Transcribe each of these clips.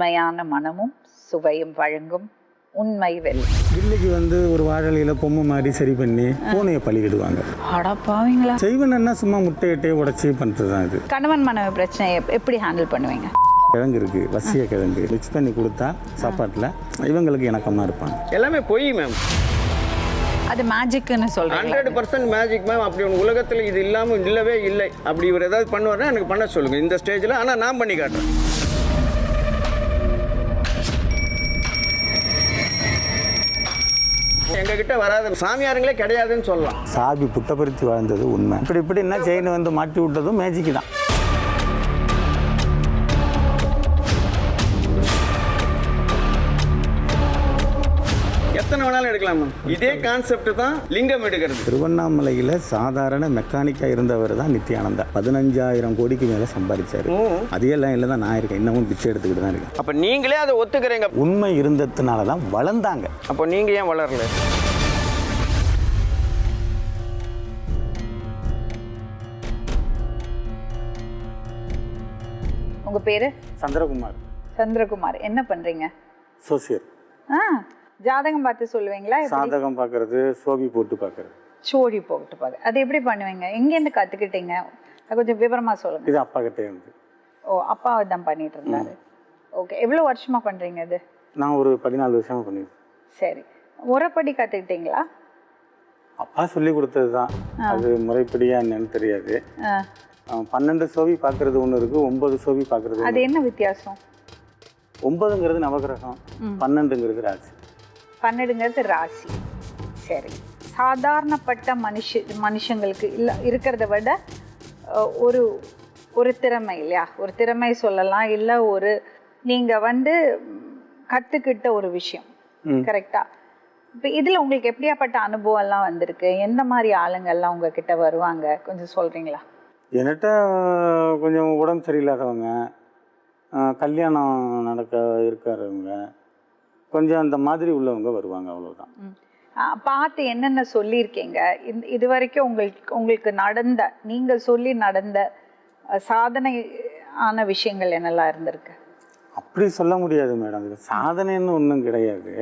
உண்மையான மனமும் சுவையும் வழங்கும் உண்மை வெல். கில்லிக்கு ஒரு வாழலையில் பொம்மை மாதிரி சரி பண்ணி பூனையை பழிவிடுவாங்க. அடப்பாவீங்களா? செய்வனா சும்மா முட்டையிட்டே உடச்சி பண்ணுறது தான் இது. கணவன் மனைவி பிரச்சனையை எப்படி ஹேண்டில் பண்ணுவீங்க? கிழங்கு இருக்குது, வசிய கிழங்கு மிக்ஸ் பண்ணி கொடுத்தா சாப்பாட்டில் இவங்களுக்கு இணக்கமாக இருப்பாங்க. எல்லாமே பொய் மேம். அது மேஜிக்னு சொல்கிறேன். 100% மேஜிக் மேம். அப்படி ஒன்று உலகத்தில் இது இல்லாமல் இல்லவே இல்லை. அப்படி இவர் ஏதாவது பண்ணுவார்னா எனக்கு பண்ண சொல்லுங்கள் இந்த ஸ்டேஜில். ஆனால் நான் பண்ணி காட்டுறேன். எங்ககிட்ட வராத சாமியாருங்களே கிடையாதுன்னு சொல்லலாம். சாபி புட்டபருத்தி வாழ்ந்தது உண்மை. இப்படி என்ன செயின் மாட்டி விட்டதும் மேஜிக் தான். எத்தனை வேணாலும் எடுக்கலாம் மேம். இதே கான்செப்ட் தான் லிங்கம் எடுக்கிறது. திருவண்ணாமலையில் சாதாரண மெக்கானிக்காக இருந்தவர் தான் நித்யானந்தா. 15,000 கோடிக்கு மேலே சம்பாதிச்சாரு. அதையெல்லாம் இல்லை தான் நான் இருக்கேன். இன்னமும் பிச்சை எடுத்துக்கிட்டு தான் இருக்கேன். அப்போ நீங்களே அதை ஒத்துக்கிறீங்க. உண்மை இருந்ததுனால தான் வளர்ந்தாங்க. அப்போ நீங்கள் ஏன் வளரல? உங்கள் பேர்? சந்திரகுமார். சந்திரகுமார். என்ன பண்ணுறீங்க? சோசியல். ஜாதகம் பார்த்து சொல்லுவீங்களா? சாதகம் பார்க்கறது, சோபி போட்டு பார்க்கறது. சோடி போட்டு பார்க்க அது எப்படி பண்ணுவீங்க? எங்கேருந்து கற்றுக்கிட்டீங்க? கொஞ்சம் விவரமாக சொல்லுங்கள். இது அப்பா கிட்டே இருந்து. ஓ, அப்பா தான் பண்ணிட்டு இருந்தாரு. ஓகே. எவ்வளோ வருஷமாக பண்ணுறீங்க இது? நான் ஒரு 14 வருஷமாக பண்ணிடுறேன். சரி. முறைப்படி கற்றுக்கிட்டீங்களா? அப்பா சொல்லி கொடுத்தது தான். அது முறைப்படியா என்னன்னு தெரியாது. 12 சோவி பார்க்கறது ஒன்று இருக்குது, 9 சோவி பார்க்கறது. அது என்ன வித்தியாசம்? 9ங்கிறது நவகிரகம், 12ங்கிறது ராசி. 12ங்கிறது ராசி. சரி. சாதாரணப்பட்ட மனுஷங்களுக்கு இல்லை இருக்கிறத விட ஒரு ஒரு திறமை இல்லையா? ஒரு திறமை சொல்லலாம், இல்லை ஒரு நீங்கள் கற்றுக்கிட்ட ஒரு விஷயம். கரெக்டாக? இப்போ இதில் உங்களுக்கு எப்படியாப்பட்ட அனுபவம்லாம் வந்திருக்கு? எந்த மாதிரி ஆளுங்கள்லாம் உங்ககிட்ட வருவாங்க? கொஞ்சம் சொல்கிறீங்களா? என்கிட்ட கொஞ்சம் உடம்பு சரியில்லாதவங்க, கல்யாணம் நடக்க இருக்கிறவங்க, கொஞ்சம் அந்த மாதிரி உள்ளவங்க வருவாங்க. அவ்வளோதான். பார்த்து என்னென்ன சொல்லியிருக்கீங்க இது வரைக்கும்? உங்களுக்கு நடந்த, நீங்கள் சொல்லி நடந்த சாதனை ஆன விஷயங்கள் என்னெல்லாம் இருந்திருக்கு? அப்படி சொல்ல முடியாது மேடம். இது சாதனைன்னு ஒன்றும் கிடையாது.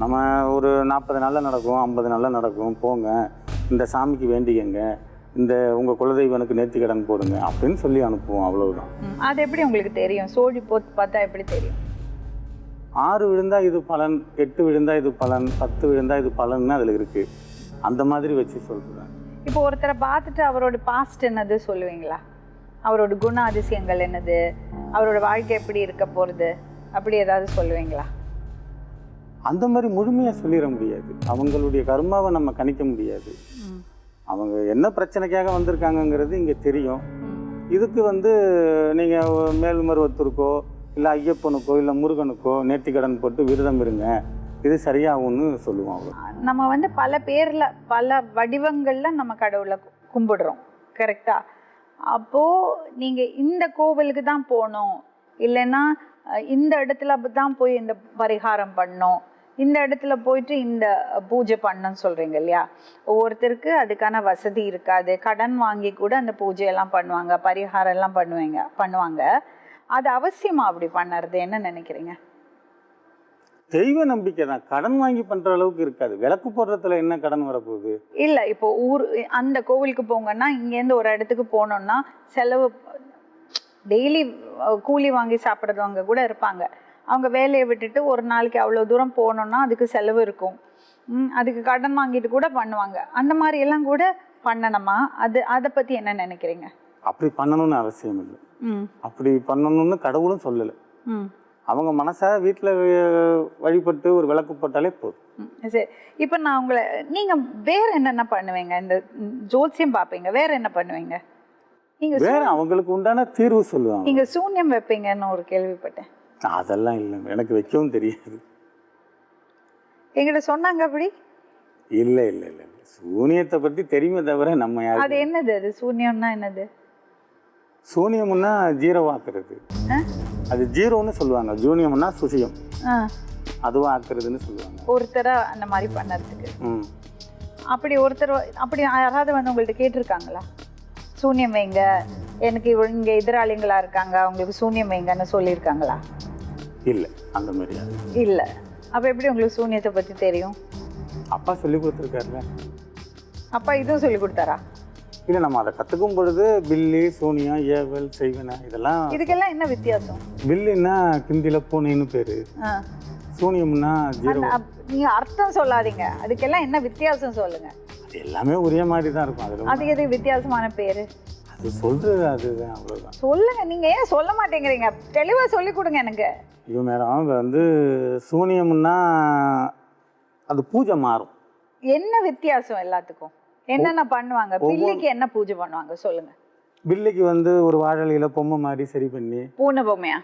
நம்ம ஒரு 40 நாளில் நடக்கும், 50 நாளில் நடக்கும். போங்க, இந்த சாமிக்கு வேண்டிக்கங்க, இந்த உங்கள் குலதெய்வனுக்கு நேர்த்திக்கடன் போடுங்க அப்படின்னு சொல்லி அனுப்புவோம். அவ்வளவுதான். அது எப்படி உங்களுக்கு தெரியும்? சோழி போட்டு பார்த்தா எப்படி தெரியும்? 6 விழுந்தா இது பலன், 8 விழுந்தா இது பலன், 10 விழுந்தா இது பலன்னு அதில் இருக்குது. அந்த மாதிரி வச்சு சொல்கிறேன். இப்போ ஒருத்தரை பார்த்துட்டு அவரோட பாஸ்ட் என்னது சொல்லுவீங்களா? அவரோட குண அதிசயங்கள் என்னது, அவரோட வாழ்க்கை எப்படி இருக்க போகிறது, அப்படி ஏதாவது சொல்லுவீங்களா? அந்த மாதிரி முழுமையாக சொல்லிட முடியாது. அவங்களுடைய கர்மாவை நம்ம கணிக்க முடியாது. அவங்க என்ன பிரச்சனைக்காக வந்திருக்காங்கங்கிறது இங்கே தெரியும். இதுக்கு நீங்கள் மேல்மருவத்தூருக்கோ இல்லை ஐயப்பனுக்கோ இல்லை முருகனுக்கோ நேர்த்திக்கடன் போட்டு விரதம் இருங்க, இது சரியாகும்னு சொல்லுவோம். அவங்க நம்ம பல பேரில் பல வடிவங்களில் நம்ம கடவுளை கும்பிடுறோம். கரெக்டா? அப்போது நீங்கள் இந்த கோவிலுக்கு தான் போகணும், இல்லைன்னா இந்த இடத்துல தான் போய் இந்த பரிகாரம் பண்ணணும், இந்த இடத்துல போயிட்டு இந்த பூஜை பண்ணணும்னு சொல்கிறீங்க இல்லையா? ஒவ்வொருத்தருக்கு அதுக்கான வசதி இருக்காது. கடன் வாங்கி கூட அந்த பூஜையெல்லாம் பண்ணுவாங்க, பரிகாரம் எல்லாம் பண்ணுவாங்க. அது அவசியமா அப்படி பண்ணுறது? என்ன நினைக்கிறீங்க? தெய்வ நம்பிக்கை தான். கடன் வாங்கி பண்ணுற அளவுக்கு இருக்காது. விளக்கு போடுறதுல என்ன கடன் வரப்போகுது? இல்லை, இப்போ அந்த கோவிலுக்கு போங்கன்னா இங்கேருந்து ஒரு இடத்துக்கு போனோம்னா செலவு, டெய்லி கூலி வாங்கி சாப்பிட்றவங்க கூட இருப்பாங்க. அவங்க வேலையை விட்டுட்டு ஒரு நாளைக்கு அவ்வளோ தூரம் போனோம்னா அதுக்கு செலவு இருக்கும். அதுக்கு கடன் வாங்கிட்டு கூட பண்ணுவாங்க. அந்த மாதிரி எல்லாம் கூட பண்ணணுமா? அதை பற்றி என்ன நினைக்கிறீங்க? அப்படி பண்ணணும்னு அவசியம் இல்லை. அப்படி பண்ணணும்னு கடவுளும் சொல்லலை. அவங்க மனசாக வீட்டில் வழிபட்டு ஒரு விளக்கு போட்டாலே போதும். சரி. இப்போ நான் நீங்கள் வேறு என்னென்ன பண்ணுவீங்க? இந்த ஜோசியம் பார்ப்பீங்க, வேறு என்ன பண்ணுவீங்க? நீங்கள் வேறு அவங்களுக்கு உண்டான தீர்வு சொல்லுவாங்க. நீங்கள் சூன்யம் வைப்பீங்கன்னு ஒரு கேள்விப்பட்டேன். அதெல்லாம் இல்லை, எனக்கு வைக்கவும் தெரியாது. எங்கிட்ட சொன்னாங்க அப்படி? இல்லை இல்லை இல்லை, சூனியத்தை பற்றி தெரியுமே தவிர நம்ம யாரும். அது என்னது? அது சூன்யம்னா என்னது? சூனியம்னா ஜீரோவாக்குறது. அது ஜீரோன்னு சொல்லுவாங்க. ஜூனியம்னா சுஷியம், அதுவும் ஆக்குறதுன்னு சொல்லுவாங்க. ஒருத்தரை அந்த மாதிரி பண்ணறதுக்கு. அப்படி ஒருத்தர் அப்படி யாராவது உங்கள்கிட்ட கேட்டிருக்காங்களா? சூன்யம் வைங்க, எனக்கு இங்கே எதிராளிங்களா இருக்காங்க, அவங்களுக்கு சூன்யம் வைங்கன்னு சொல்லியிருக்காங்களா? இல்லை அந்த மாதிரி யாரும். இல்லை. அப்போ எப்படி உங்களுக்கு சூனியத்தை பற்றி தெரியும்? அப்பா சொல்லி கொடுத்துருக்காருல. அப்பா இதுவும் சொல்லி கொடுத்தாரா? இல்லை, நம்ம அதை கற்றுக்கும் பொழுது பில்லி, சூனியம், ஏவல், செய்வன இதெல்லாம். இதுக்கெல்லாம் என்ன வித்தியாசம்? பில்லின்னா கிந்தியில் பூனைன்னு பேர், சூனியம்னா ஜீரோ. நீங்கள் அர்த்தம் சொல்லாதீங்க, அதுக்கெல்லாம் என்ன வித்தியாசம் சொல்லுங்க. அது எல்லாமே ஒரே மாதிரி தான் இருக்கும். அதில் அது எது வித்தியாசமான பேர்? அது சொல்கிறது அதுதான், அவ்வளோதான். சொல்லுங்க, நீங்கள் ஏன் சொல்ல மாட்டேங்கிறீங்க? தெளிவாக சொல்லி கொடுங்க எனக்கு. ஐயோ மேடம், வந்து சூனியம்னா அது பூஜை மாறும். என்ன வித்தியாசம் எல்லாத்துக்கும்? என்னென்ன பண்ணுவாங்க? பில்லிக்கு என்ன பூஜை பண்ணுவாங்க சொல்லுங்க. பில்லிக்கு வந்து ஒரு வாழலையில பொம்மை மாதிரி சரி பண்ணி. பூனை பொம்மையா?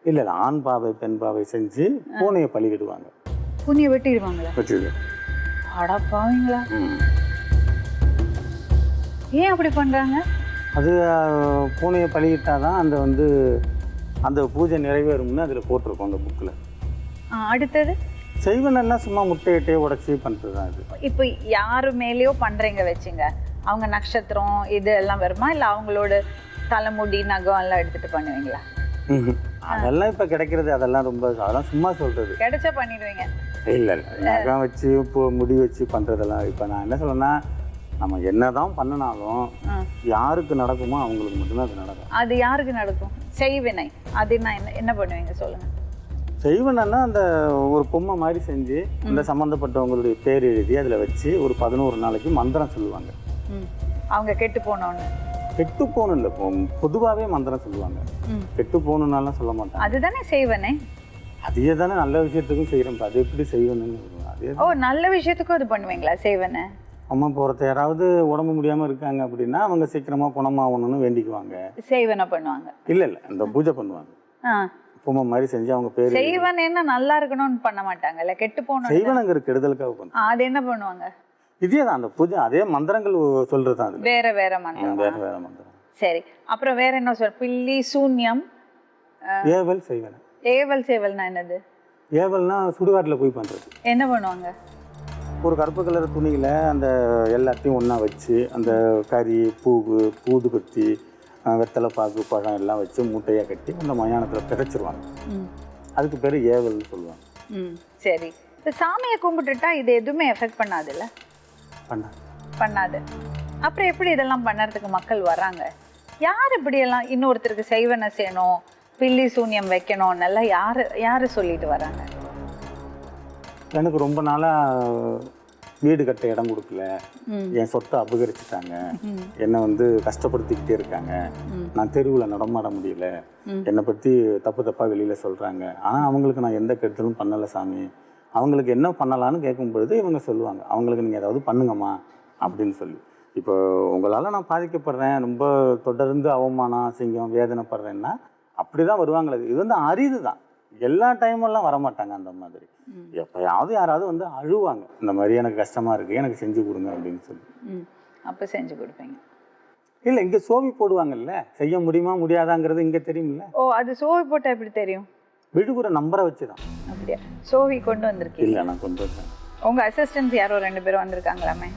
இல்லை இல்லை, ஆண் பாவை பெண் பாவை செஞ்சு பூனையை பலிவிடுவாங்க. பூனையை வெட்டிடுவாங்களா? வச்சுது. அடா பாவீங்களா? ஏன் அப்படி பண்ணுறாங்க? அது பூனையை பலியிட்டாதான் அந்த வந்து அந்த பூஜை நிறைவேறும்னு அதில் போட்டிருக்கோம் அந்த புக்கில். அடுத்தது செய்வனெல்லாம் சும்மா முட்டையிட்டே உடச்சி பண்ணுறது தான் அது. இப்போ யாரு மேலேயோ பண்ணுறீங்க வச்சுங்க, அவங்க நட்சத்திரம் இது எல்லாம் வருமா, இல்லை அவங்களோட தலைமுடி நகம் எல்லாம் எடுத்துகிட்டு பண்ணுவீங்களா? அதெல்லாம் இப்போ கிடைக்கிறது, அதெல்லாம் ரொம்ப அதெல்லாம் சும்மா சொல்கிறது. கிடைச்சா பண்ணிடுவீங்க? இல்லை இல்லை, நகம் வச்சு இப்போ முடி வச்சு பண்ணுறதெல்லாம். இப்போ நான் என்ன சொல்லேன்னா, நம்ம என்ன தான் பண்ணினாலும் யாருக்கு நடக்குமோ அவங்களுக்கு மட்டும்தான் அது நடக்கும். அது யாருக்கு நடக்கும்? செய்வினை. அது நான் என்ன பண்ணுவீங்க சொல்லுங்கள். செய்வனா அந்த ஒரு பொம்மை மாதிரி செஞ்சு அந்த சம்மந்தப்பட்டவங்களுடைய பேர் எழுதி அதில் வச்சு ஒரு 11 நாளைக்கு மந்திரம் சொல்லுவாங்க. அவங்க கெட்டு போனோன்னு? கெட்டு போகணும் இல்லை, பொதுவாகவே மந்திரம் சொல்லுவாங்க. கெட்டு போகணுன்னாலாம் சொல்ல மாட்டாங்க. அதுதானே செய்வனே. அதே தானே நல்ல விஷயத்துக்கும் செய்கிறோம். அது எப்படி செய்வனுன்னு அதே. ஓ, நல்ல விஷயத்துக்கும் அது பண்ணுவீங்களா செய்வனே? அம்மா போகிறத யாராவது உடம்பு முடியாமல் இருக்காங்க அப்படின்னா அவங்க சீக்கிரமாக குணமாகணும்னு வேண்டிக்குவாங்க, செய்வனை பண்ணுவாங்க. இல்லை இல்லை, இந்த பூஜை பண்ணுவாங்க. பொம்மை மாதிரி செஞ்சு அவங்க பேர். செய்வன் என்ன நல்லா இருக்கணும்னு பண்ண மாட்டாங்கல்ல, கெட்டு போகணும். செய்வனங்கிற கெடுதலுக்காக பண்ணுவாங்க. அது என்ன பண்ணுவாங்க? இதே தான் அந்த பூஜை, அதே மந்திரங்கள் சொல்றது தான். வேற வேற மந்திரம். வேற வேற மந்திரம். சரி, அப்புறம் வேற என்ன சொல்? பில்லி, சூன்யம், ஏவல், செய்வன. ஏவல் சேவல்னா என்னது? ஏவல்னா சுடுகாட்டில் போய் பண்ணுறது. என்ன பண்ணுவாங்க? ஒரு கருப்பு கலர் துணியில் அந்த எல்லாத்தையும் ஒன்றா வச்சு அந்த கறி, பூதுபத்தி, வெத்தலை பாக்கு, பழம் எல்லாம் வச்சு மூட்டையாக கட்டி அந்த மயானத்தில் பிதைச்சிருவாங்க. அதுக்கு பேர் ஏவல்னு சொல்லுவாங்க. சரி, இப்போ சாமியை கும்பிட்டுட்டா இது எதுவுமே எஃபெக்ட் பண்ணாதுல்ல? பண்ணாது. அப்புறம் எப்படி இதெல்லாம் பண்ணுறதுக்கு மக்கள் வர்றாங்க? யார் இப்படியெல்லாம் இன்னொருத்தருக்கு செய்வனை செய்யணும், பில்லி சூன்யம் வைக்கணும்னெல்லாம் யார் சொல்லிட்டு வராங்க? எனக்கு ரொம்ப நாளாக வீடு கட்ட இடம் கொடுக்கல, என் சொத்தை அபகரிச்சுட்டாங்க, என்னை வந்து கஷ்டப்படுத்திக்கிட்டே இருக்காங்க, நான் தெருவில் நடமாட முடியல, என்னை பற்றி தப்பு தப்பாக வெளியில் சொல்கிறாங்க, ஆனால் அவங்களுக்கு நான் எந்த கெடுதலும் பண்ணலை சாமி, அவங்களுக்கு என்ன பண்ணலான்னு கேட்கும் பொழுது இவங்க சொல்லுவாங்க, அவங்களுக்கு நீங்கள் ஏதாவது பண்ணுங்கம்மா அப்படின்னு சொல்லி. இப்போ உங்களால் நான் பாதிக்கப்படுறேன், ரொம்ப தொடர்ந்து அவமானம், அசிங்கம், வேதனைப்படுறேன்னா அப்படி தான் வருவாங்களே. இது வந்து அரிது தான், எல்லா டைமெல்லாம் வரமாட்டாங்க அந்த மாதிரி. எப்போயாவது யாராவது வந்து அழுவாங்க, இந்த மாதிரி எனக்கு கஷ்டமாக இருக்குது, எனக்கு செஞ்சு கொடுங்க அப்படின்னு சொல்லி. அப்போ செஞ்சு கொடுப்பீங்க? இல்லை, இங்கே சோவி போடுவாங்கல்ல, செய்ய முடியுமா முடியாதாங்கிறது இங்கே தெரியுமில்ல. ஓ, அது சோவி போட்டால் எப்படி தெரியும்? விழுகுற நம்பரை வச்சு தான். அப்படியா? சோவி கொண்டு வந்திருக்கீங்க? இல்லை, நான் கொண்டு வந்தேன். உங்கள் அசிஸ்டன்ஸ் யாரோ 2 பேரும் வந்திருக்காங்களாமே?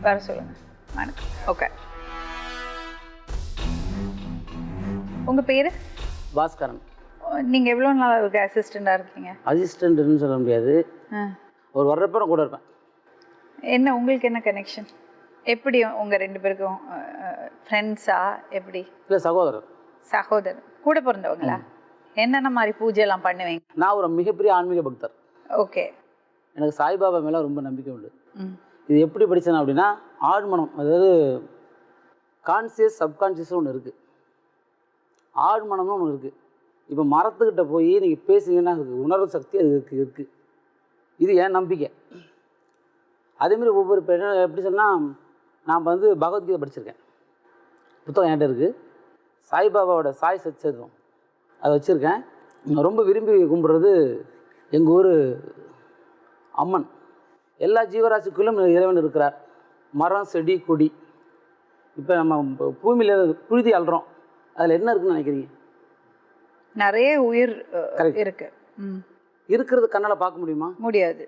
வர சொல்லுங்க. வணக்கம். ஓகே, உங்கள் பேர்? பாஸ்கரன். நீங்கள் எவ்வளோ நாள் இருக்கு அசிஸ்டண்டாக இருக்கீங்க? அசிஸ்டண்ட்னு சொல்ல முடியாது, ஒரு வர்றப்பறம் கூட இருப்பேன். என்ன உங்களுக்கு என்ன கனெக்ஷன்? எப்படி உங்கள் 2 பேருக்கும் ஃப்ரெண்ட்ஸா எப்படி? இல்லை, சகோதரர். சகோதரர் கூட பிறந்தவங்களா? என்னென்ன மாதிரி பூஜைலாம் பண்ணுவீங்க? நான் ஒரு மிகப்பெரிய ஆன்மீக பக்தர். ஓகே. எனக்கு சாய்பாபா மேலே ரொம்ப நம்பிக்கை உண்டு. இது எப்படி படித்தேன் அப்படின்னா, ஆழ்மனம், அதாவது கான்சியஸ் சப்கான்சியஸ் ஒன்று இருக்குது, ஆழ்மனம்னு ஒன்று இருக்குது. இப்போ மரத்துக்கிட்ட போய் நீங்கள் பேசுங்கன்னா அதுக்கு உணர்வு சக்தி அது இருக்குது. இது என் நம்பிக்கை. அதேமாரி ஒவ்வொரு எப்படி சொன்னால், நான் வந்து பகவத்கீதை படிச்சிருக்கேன், புத்தகம் என்கிட்ட இருக்குது. சாய்பாபாவோட சாய் சச்சரிதம் அதை வச்சுருக்கேன். நான் ரொம்ப விரும்பி கும்பிட்றது எங்கள் ஊர் அம்மன். எல்லா ஜீவராசிக்குள்ளும் இறைவன் இருக்கிறார், மரம், செடி, கொடி. இப்போ நம்ம பூமியில் புழுதி அள்ளுறோம், அதில் என்ன இருக்குன்னு நினைக்கிறீங்க? நிறைய உயிர் இருக்கு. இருக்கிறது கண்ணால் பார்க்க முடியுமா? முடியாது.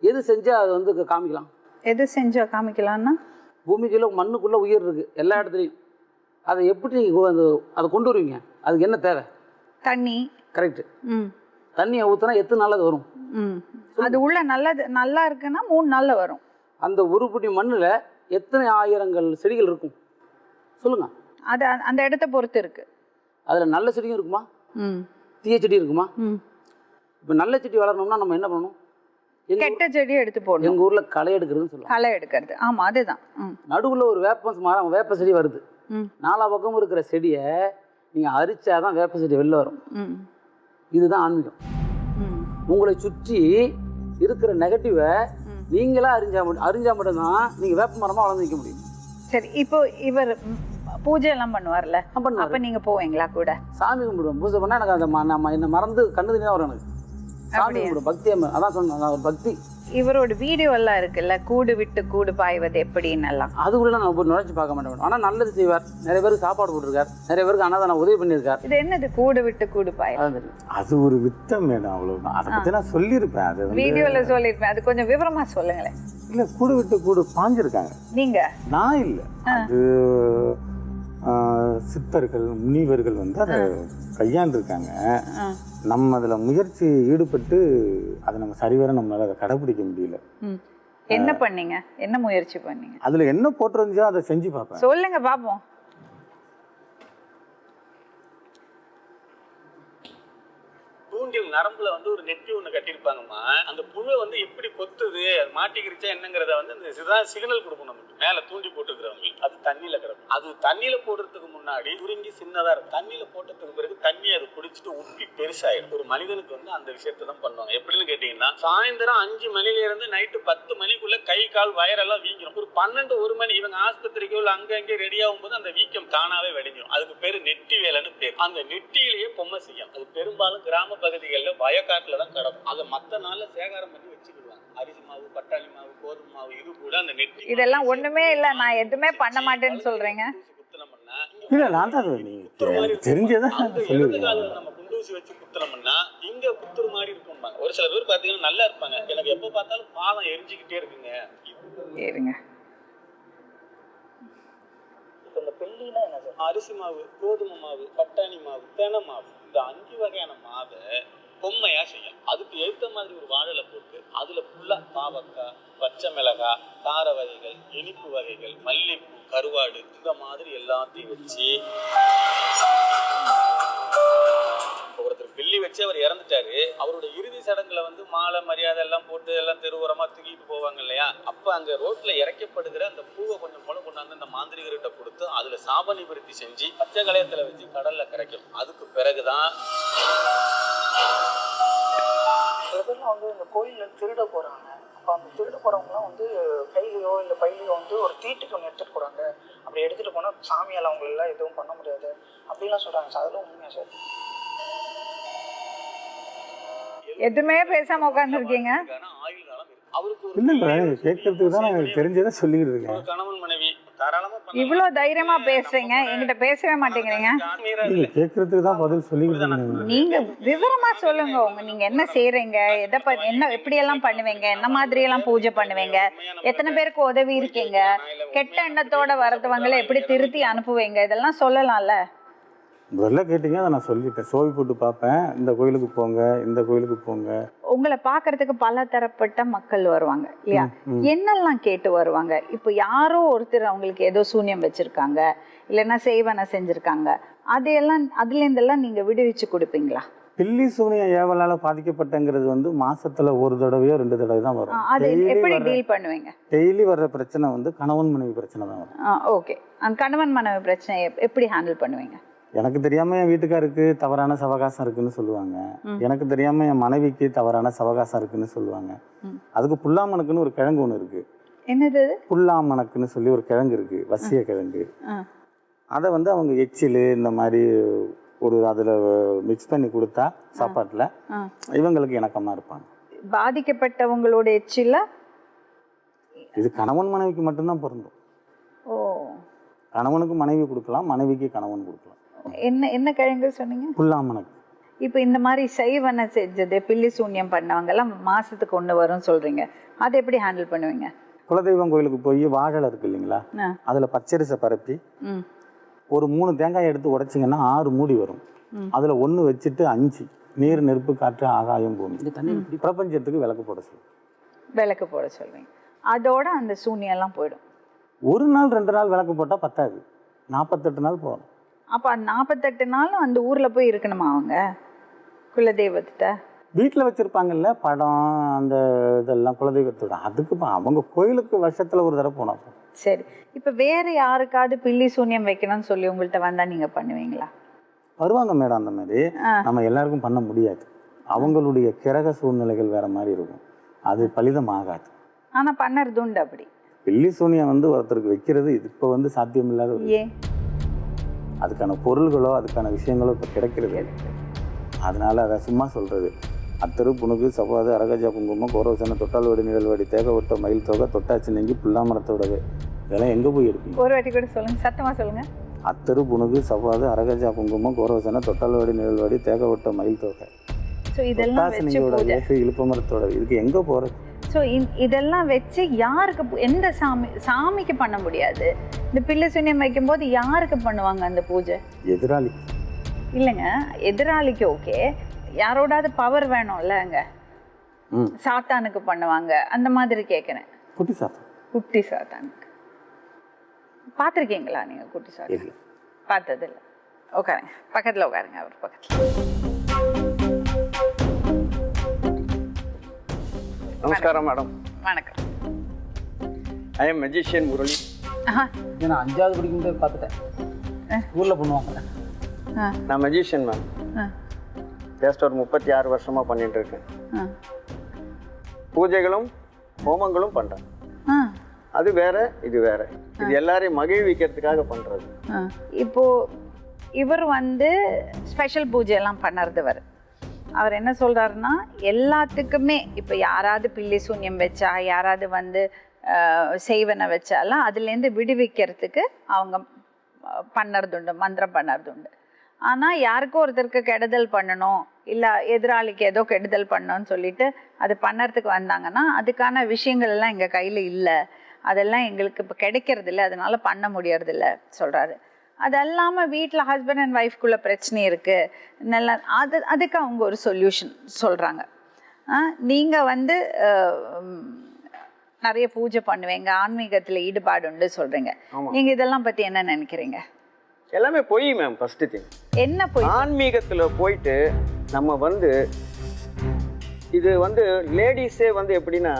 எது செஞ்சால் அது வந்து காமிக்கலாம்? எது செஞ்சால் காமிக்கலாம்னா, பூமிக்குள்ளே மண்ணுக்குள்ளே உயிர் இருக்குது எல்லா இடத்துலையும். அதை எப்படி நீங்கள் அதை கொண்டு வருவீங்க? அதுக்கு என்ன தேவை? தண்ணி. கரெக்ட். ம் தண்ணியை ஊற்றினா எத்தனை நாள் அது வரும்? ம் அது உள்ள நல்லா இருக்குன்னா 3 நாள்ல வரும். அந்த ஒரு பிடி மண்ணில் எத்தனை ஆயிரங்கள் செடிகள் இருக்கும் சொல்லுங்க. அது அந்த இடத்த பொறுத்து இருக்கு. அதில் நல்ல செடியும் இருக்குமா, ம் தீய செடி இருக்குமா? ம் இப்போ நல்ல செடி வளரணும்னா நம்ம என்ன பண்ணணும்? கெட்ட செடியை எடுத்து போடணும். எங்கள் ஊரில் களை எடுக்கிறதுன்னு சொல்லுவாங்க. களை எடுக்கிறது. ஆமாம் அதுதான். ம் நடுவில் ஒரு வேப்ப செடி வருது. ம் 4 பக்கமும் இருக்கிற செடியை நீங்கள் அரிச்சாதான் வேப்ப செடி வெளில வரும். ம் இதுதான் ஆன்மீகம். ம் உங்களை சுற்றி இருக்கிற நெகட்டிவை நீங்களா அறிஞ்சா மட்டும்தான் நீங்கள் வேப்ப மரமாக வளர்ந்து நிற்க முடியும். சரி, இப்போ இவர் பூஜை எல்லாம் பண்ணுவார்ல, பண்ணுவாரு. அப்ப நீங்க போவீங்களா கூட? சாமி கும்பிடுவேன். பூஜை பண்ணால் எனக்கு அந்த என்ன மறந்து கண்ணு தண்ணி தான் வரும். எனக்கு சாமி கும்பிடுவேன், பக்தியாக. அதான் சொன்னேன், ஒரு பக்தி. இவரோட வீடியோ எல்லாம் இருக்குல்ல, கூடு விட்டு கூடு பாய்வது எப்படின்னு எல்லாம், அதுக்குள்ள நான் போய் நுழைச்சு பார்க்க மாட்டேன். ஆனால் நல்லது செய்வார். நிறைய பேருக்கு சாப்பாடு போட்டிருக்கார், நிறைய பேருக்கு அன்னதானம் உதவி பண்ணியிருக்கார். இது என்னது கூடு விட்டு கூடு பாய்? அதான் தெரியும். அது ஒரு வித்தம் மேடம், அவ்வளவுதான். அதை பத்தி நான் சொல்லியிருப்பேன். அது வீடியோல சொல்லிருப்பேன். அது கொஞ்சம் விவரமா சொல்லுங்களேன். இல்ல, கூடு விட்டு கூடு பாஞ்சிருக்காங்க. நீங்க? நான் இல்லை, அது சித்தர்கள் முனிவர்கள் வந்து அதை கையாண்டிருக்காங்க. நம்ம அதில் முயற்சி ஈடுபட்டு அதை நம்ம சரிவர நம்மளால அதை கடைபிடிக்க முடியல. என்ன பண்ணீங்க? என்ன முயற்சி பண்ணீங்க? அதுல என்ன போட்டிருந்துச்சோ அதை செஞ்சு பார்ப்பேன். சொல்லுங்க பாப்போம். தூண்டில் நரம்புல வந்து ஒரு நெட்டி ஒண்ணு கட்டியிருப்பாங்கம்மா. அந்த புழு வந்து எப்படி கொத்துது, அது மாட்டிக்கிருச்சா என்னங்கிறத வந்து இந்த சிக்னல் கொடுக்கும் நமக்கு. மேல தூண்டி போட்டுருக்கிறவங்களுக்கு அது தண்ணியில கிடக்கும். அது தண்ணியில போடுறதுக்கு முன்னாடி சுருங்கி சின்னதா இருக்கும். தண்ணியில போட்டதுக்கு பிறகு தண்ணி அது குடிச்சிட்டு உப்பி பெருசாயிடும். ஒரு மனிதனுக்கு வந்து அந்த விஷயத்தை தான் பண்ணுவாங்க. எப்படின்னு கேட்டீங்கன்னா, சாயந்தரம் 5 மணில இருந்து நைட்டு 10 மணிக்குள்ள கை கால் வயரெல்லாம் வீங்கிடும். ஒரு 12 1 மணி இவங்க ஆஸ்பத்திரிக்கு உள்ள அங்க அங்கே ரெடி ஆகும் போது அந்த வீக்கம் தானாவே வெடிஞ்சிடும். அதுக்கு பேரு நெட்டி வேலைன்னு பேர். அந்த நெட்டியிலேயே பொம்மை செய்யும். அது பெரும்பாலும் கிராம பகுதிகளில் வயக்காட்டுல தான் கிடக்கும். அதை மற்ற நாள்ல சேகாரம் பண்ணி வச்சுக்கிடுவாங்க. அரிசி மாவு, பட்டாணி மாவு, கோதுமை மாவு, இது கூட அந்த நெட்டி. இதெல்லாம் ஒண்ணுமே இல்ல, நான் எதுவுமே பண்ண மாட்டேன்னு சொல்றேங்க. இல்ல, நான் தான் தெரிஞ்சதான் சொல்லிருக்கேன். நம்ம குண்டூசி வச்சு குத்துனோம்னா இங்க குத்துற மாதிரி இருக்கும்பாங்க. ஒரு சில பேர் பாத்தீங்கன்னா நல்லா இருப்பாங்க. எனக்கு எப்ப பார்த்தாலும் பாதம் எரிஞ்சுக்கிட்டே இருக்குங்க. இருங்க. இந்த பெல்லினா என்ன? அரிசி மாவு, கோதுமை மாவு, பட்டாணி மாவு, தெனை மாவு, இந்த 5 வகையான மாவை பொம்மையா செய்யும். அதுக்கு ஏற்ற மாதிரி ஒரு வாழலை போட்டு அதுல ஃபுல்லா பாவக்காய், பச்சை மிளகாய், கார வகைகள், இனிப்பு வகைகள், மல்லிப்பூ, கருவாடு, இந்த மாதிரி எல்லாத்தையும் வச்சு ஒருத்தர் பில்லி வச்சு அவர் இறந்துட்டாரு. அவரோட இறுதி சடங்குல வந்து மாலை மரியாதை எல்லாம் போட்டு எல்லாம் தெருவோரமா தூக்கிட்டு போவாங்க இல்லையா? அப்ப அங்க ரோட்ல இறக்கப்படுகிற அந்த பூவை கொஞ்சம் போல கொண்டாந்து அந்த மாந்திரிகர்கிட்ட கொடுத்து அதுல சாப நிவர்த்தி செஞ்சு பச்சை கலையத்துல வச்சு கடல்ல கரைக்கும். அதுக்கு பிறகுதான் வந்து இந்த கோயில்ல திருட போறாங்க. அப்ப அந்த திருட போறவங்கலாம் வந்து கையிலையோ இல்ல பையிலையோ வந்து ஒரு தீட்டுக்கு ஒன்று எடுத்துட்டு போறாங்க. அப்படி எடுத்துட்டு போனா சாமியால அவங்க எல்லாம் எதுவும் பண்ண முடியாது அப்படின்லாம் சொல்றாங்க சார். அதெல்லாம் உண்மையா சார்? எதுவுமே பேசாம உட்கார்ந்துருக்கீங்க. இல்லைங்க, கேட்கறதுக்கு தான் எனக்கு தெரிஞ்சதை சொல்லிக்கிட்டு இருக்கேன். கணவன் மனைவி தாராளமா இவ்வளவு தைரியமா பேசுறீங்க, என்கிட்ட பேசவே மாட்டேங்கிறீங்க. இல்ல, கேட்கறதுக்கு தான் பதில் சொல்லிக்கிட்டு இருக்கேன். நீங்க விவரமா சொல்லுங்க. நீங்க என்ன செய்யறீங்க, என்ன எப்படி எல்லாம் பண்ணுவீங்க, என்ன மாதிரி எல்லாம் பூஜை பண்ணுவீங்க, எத்தனை பேருக்கு உதவி இருக்கீங்க, கெட்ட எண்ணத்தோட வரதவங்களை எப்படி திருத்தி அனுப்புவீங்க, இதெல்லாம் சொல்லலாம்ல. முதல்ல கேட்டீங்க, அதை நான் சொல்லிட்டேன். சோவி போட்டு பார்ப்பேன், இந்த கோயிலுக்கு போங்க, இந்த கோயிலுக்கு போங்க. உங்களை பாக்குறதுக்கு பல தரப்பட்ட மக்கள் வருவாங்க இல்லையா? என்னெல்லாம் கேட்டு வருவாங்க? இப்போ யாரோ ஒருத்தர் அவங்களுக்கு ஏதோ சூன்யம் வச்சிருக்காங்க, இல்லைன்னா செய்வன செஞ்சிருக்காங்க, அதையெல்லாம் அதுல இருந்தெல்லாம் நீங்க விடுவிச்சு கொடுப்பீங்களா? பில்லி சூனிய ஏவலால பாதிக்கப்பட்டங்கிறது வந்து மாசத்துல ஒரு தடவையோ 2 தடவை தான் வரும். அது எப்படி டீல் பண்ணுவீங்க? டெய்லி வர்ற பிரச்சனை வந்து கணவன் மனைவி பிரச்சனை தான் வரும். ஓகே, அந்த கணவன் மனைவி பிரச்சனை எப்படி ஹேண்டில் பண்ணுவீங்க? எனக்கு தெரியாம என் வீட்டுக்காருக்கு தவறான சவகாசம் இருக்குன்னு சொல்லுவாங்க. எனக்கு தெரியாம என் மனைவிக்கு தவறான சவகாசம் இருக்குன்னு சொல்லுவாங்க. அதுக்கு புல்லாமணக்குன்னு ஒரு கிழங்கு ஒன்று இருக்கு. என்னது? புல்லாமணக்குன்னு சொல்லி ஒரு கிழங்கு இருக்கு, வசிய கிழங்கு. அதை வந்து அவங்க எச்சில் இந்த மாதிரி ஒரு அதில் மிக்ஸ் பண்ணி கொடுத்தா சாப்பாட்டில் இவங்களுக்கு இணக்கமாக இருப்பாங்க. பாதிக்கப்பட்டவங்களோட எச்சில் இது கணவன் மனைவிக்கு மட்டும்தான் பொருந்தும். ஓ, கணவனுக்கு மனைவி கொடுக்கலாம், மனைவிக்கு கணவன் கொடுக்கலாம். என்ன கிழங்கு சொன்னீங்க? புல்லாமணக்கு. இப்போ இந்த மாதிரி செய்வன செஞ்சது பில்லி சூன்யம் பண்ணவங்க எல்லாம் மாசத்துக்கு 1 வரும்னு சொல்றீங்க, அதை எப்படி ஹேண்டில் பண்ணுவீங்க? குலதெய்வம் கோயிலுக்கு போய் வாழை இருக்கு இல்லைங்களா, அதில் பச்சரிசை பரப்பி ஒரு 3 தேங்காய் எடுத்து உடைச்சிங்கன்னா 6 மூடி வரும். அதில் 1 வச்சுட்டு 5 நீர் நெருப்பு காற்று ஆகாயம் பூமி இந்த தண்ணி இப்படி பிரபஞ்சத்துக்கு விளக்கு போட சொல்லு. விளக்கு போட சொல்வீங்க. அதோட அந்த சூனியெல்லாம் போயிடும். 1 நாள் 2 நாள் விளக்கு போட்டால் பத்தாது, 48 நாள் போகணும். அப்போ அந்த 48 நாளும் அந்த ஊரில் போய் இருக்கணுமா அவங்க குலதெய்வத்திட்ட? வீட்டில் வச்சுருப்பாங்கல்ல படம் அந்த இதெல்லாம் குலதெய்வத்தோட, அதுக்கு அவங்க கோயிலுக்கு வருஷத்தில் ஒரு தடவை போனா போதும். சரி, இப்போ வேற யாருக்காவது பில்லி சூனியம் வைக்கணும்னு சொல்லி உங்கள்கிட்ட வந்தால் நீங்கள் பண்ணுவீங்களா? வருவாங்க மேடம். அந்த மாதிரி நம்ம எல்லாருக்கும் பண்ண முடியாது. அவங்களுடைய கிரக சூழ்நிலைகள் வேற மாதிரி இருக்கும், அது பலிதம் ஆகாது. ஆனால் பண்ணுறது உண்டு அப்படி. பில்லி சூனியம் ஒருத்தருக்கு வைக்கிறது இது இப்போ சாத்தியம் இல்லாத ஒரு ஏன்? அதுக்கான பொருள்களோ அதுக்கான விஷயங்களோ இப்போ கிடைக்கிறது. அதனால அதை சும்மா சொல்றது. அத்தரு புணுகு சவாது அரகஜா குங்குமம் கோரோசனை தொட்டால்வாடி நிழல்வாடி தேகவட்ட மயில் தொகை தொட்டாச்சி நெங்கி புல்லாமரத்தோடவே இதெல்லாம் எங்கே போய் இருப்பீங்க? ஒரு வாட்டி கூட சொல்லுங்க, சத்தமாக சொல்லுங்க. அத்தரு புணுகு சவாது அரகஜா குங்குமம் கோரோசனை தொட்டால்வாடி நிழல்வாடி தேகவட்ட மயில் தொகை ஸோ இதெல்லாம் வச்சு பூஜை, இழுப்பமரத்தோட இதுக்கு எங்கே போகிறது? ஸோ இதெல்லாம் வச்சு யாருக்கு எந்த சாமிக்கு பண்ண முடியாது. இந்த பில்லி சூனியம் வைக்கும்போது யாருக்கு பண்ணுவாங்க அந்த பூஜை? எதிராளி இல்லைங்க, எதிராளிக்கு ஓகே, யாரோடாவது பவர் வேணும்ல. அங்க சாத்தானுக்கு பண்ணுவாங்க அந்த மாதிரி கேட்குறேன். குட்டி சாத்தம். குட்டி சாத்தானுக்கு பார்த்துருக்கீங்களா நீங்கள்? குட்டி சாத்தான் பார்த்ததில்ல. உட்காருங்க, பக்கத்தில் உட்காருங்க, அவர் பக்கத்தில். நமஸ்காரம் மேடம். வணக்கம். I am magician Murali. நான் 5வது படிக்கும்போது பார்த்துட்டேன், ஊரில் பண்ணுவாங்க. நான் மெஜிஷியன் மேம். ஜஸ்ட் ஒரு 36 வருஷமாக பண்ணிட்டு இருக்கேன். பூஜைகளும் ஹோமங்களும் பண்ணுறேன். அது வேற இது வேற. இது எல்லாரையும் மகிழ்விக்கிறதுக்காக பண்ணுறது. இப்போ இவர் ஸ்பெஷல் பூஜை எல்லாம் பண்ணுறதுவர். அவர் என்ன சொல்கிறாருன்னா, எல்லாத்துக்குமே இப்போ யாராவது பில்லி சூன்யம் வச்சா, யாராவது செய்வனை வச்சாலாம் அதுலேருந்து விடுவிக்கிறதுக்கு அவங்க பண்ணுறதுண்டு, மந்திரம் பண்ணுறதுண்டு. ஆனால் யாருக்கும் ஒருத்தருக்கு கெடுதல் பண்ணணும், இல்லை எதிராளிக்கு ஏதோ கெடுதல் பண்ணணும்னு சொல்லிட்டு அது பண்ணுறதுக்கு வந்தாங்கன்னா அதுக்கான விஷயங்கள் எல்லாம் எங்கள் கையில் இல்லை, அதெல்லாம் எங்களுக்கு இப்போ கிடைக்கிறது இல்லை, அதனால பண்ண முடியறதில்ல சொல்கிறாரு. அது இல்லாமல் வீட்டில் ஹஸ்பண்ட் அண்ட் ஒய்ஃப்குள்ளே பிரச்சனை இருக்குது, நல்லா அதுக்கு அவங்க ஒரு சொல்யூஷன் சொல்கிறாங்க. நீங்கள் நிறைய பூஜை பண்ணுவீங்க, ஆன்மீகத்தில் ஈடுபாடு உண்டு சொல்கிறீங்க. நீங்கள் இதெல்லாம் பற்றி என்ன நினைக்கிறீங்க? எல்லாமே பொய் மேம். ஃபர்ஸ்ட் திங் என்ன பொய்? ஆன்மீகத்தில் போயிட்டு நம்ம இது லேடிஸே எப்படின்னா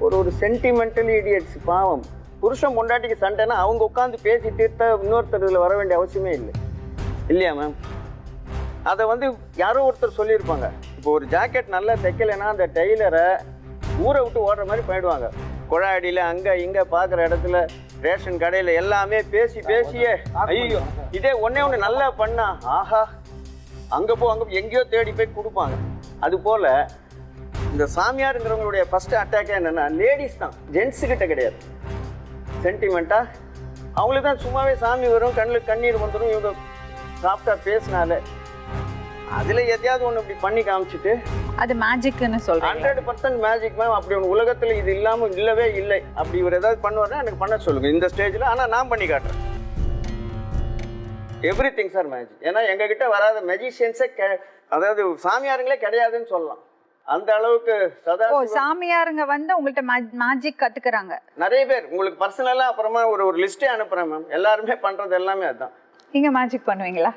ஒரு சென்டிமெண்டல் இடியட்ஸ். பாவம், புருஷன் பொண்டாட்டிக்கு சண்டைனா அவங்க உட்காந்து பேசி தீர்த்தா இன்னொருத்தர் இதில் வர வேண்டிய அவசியமே இல்லை, இல்லையா மேம்? அதை யாரோ ஒருத்தர் சொல்லியிருப்பாங்க. இப்போ ஒரு ஜாக்கெட் நல்லா தைக்கலைன்னா அந்த டெய்லரை ஊரை விட்டு ஓடுற மாதிரி போயிடுவாங்க. குழாடியில் அங்கே இங்கே பார்க்குற இடத்துல ரேஷன் கடையில் எல்லாமே பேசியே ஐயோ இதே ஒன்று நல்லா பண்ணா ஆஹா அங்கே எங்கேயோ தேடி போய் கொடுப்பாங்க. அதுபோல் இந்த சாமியாருங்கிறவங்களுடைய ஃபஸ்ட்டு அட்டாக்கே என்னென்னா லேடிஸ் தான், ஜென்ஸுக்கிட்ட கிடையாது. சென்டிமெண்ட்டாக அவங்களுக்கு தான் சும்மாவே சாமி வரும், கண்ணில் கண்ணீர் வந்துடும். இவங்க சாஃப்டாக பேசினால அதில் எதையாவது ஒன்று இப்படி பண்ணி காமிச்சிட்டு அது மேஜிக்னு சொல்கிறேன். 100% மேஜிக் மேம். அப்படி ஒன்று உலகத்தில் இது இல்லாமல் இல்லவே இல்லை. அப்படி இவர் ஏதாவது பண்ணுவார்னா எனக்கு பண்ண சொல்லுங்கள் இந்த ஸ்டேஜில். ஆனால் நான் பண்ணி காட்டுறேன். Every things are magic. ஏன்னா எங்ககிட்ட வராத மெஜிஷியன்ஸே அதாவது சாமியாருங்களே கிடையாதுன்னு சொல்லலாம். அந்த அளவுக்கு சாமியாருங்க உங்கள்கிட்ட மேஜிக் கற்றுக்குறாங்க நிறைய பேர். உங்களுக்கு பர்சனலாக அப்புறமா ஒரு லிஸ்ட்டே அனுப்புகிறேன் மேம். எல்லாருமே பண்ணுறது எல்லாமே அதுதான். நீங்கள் மேஜிக் பண்ணுவீங்களா?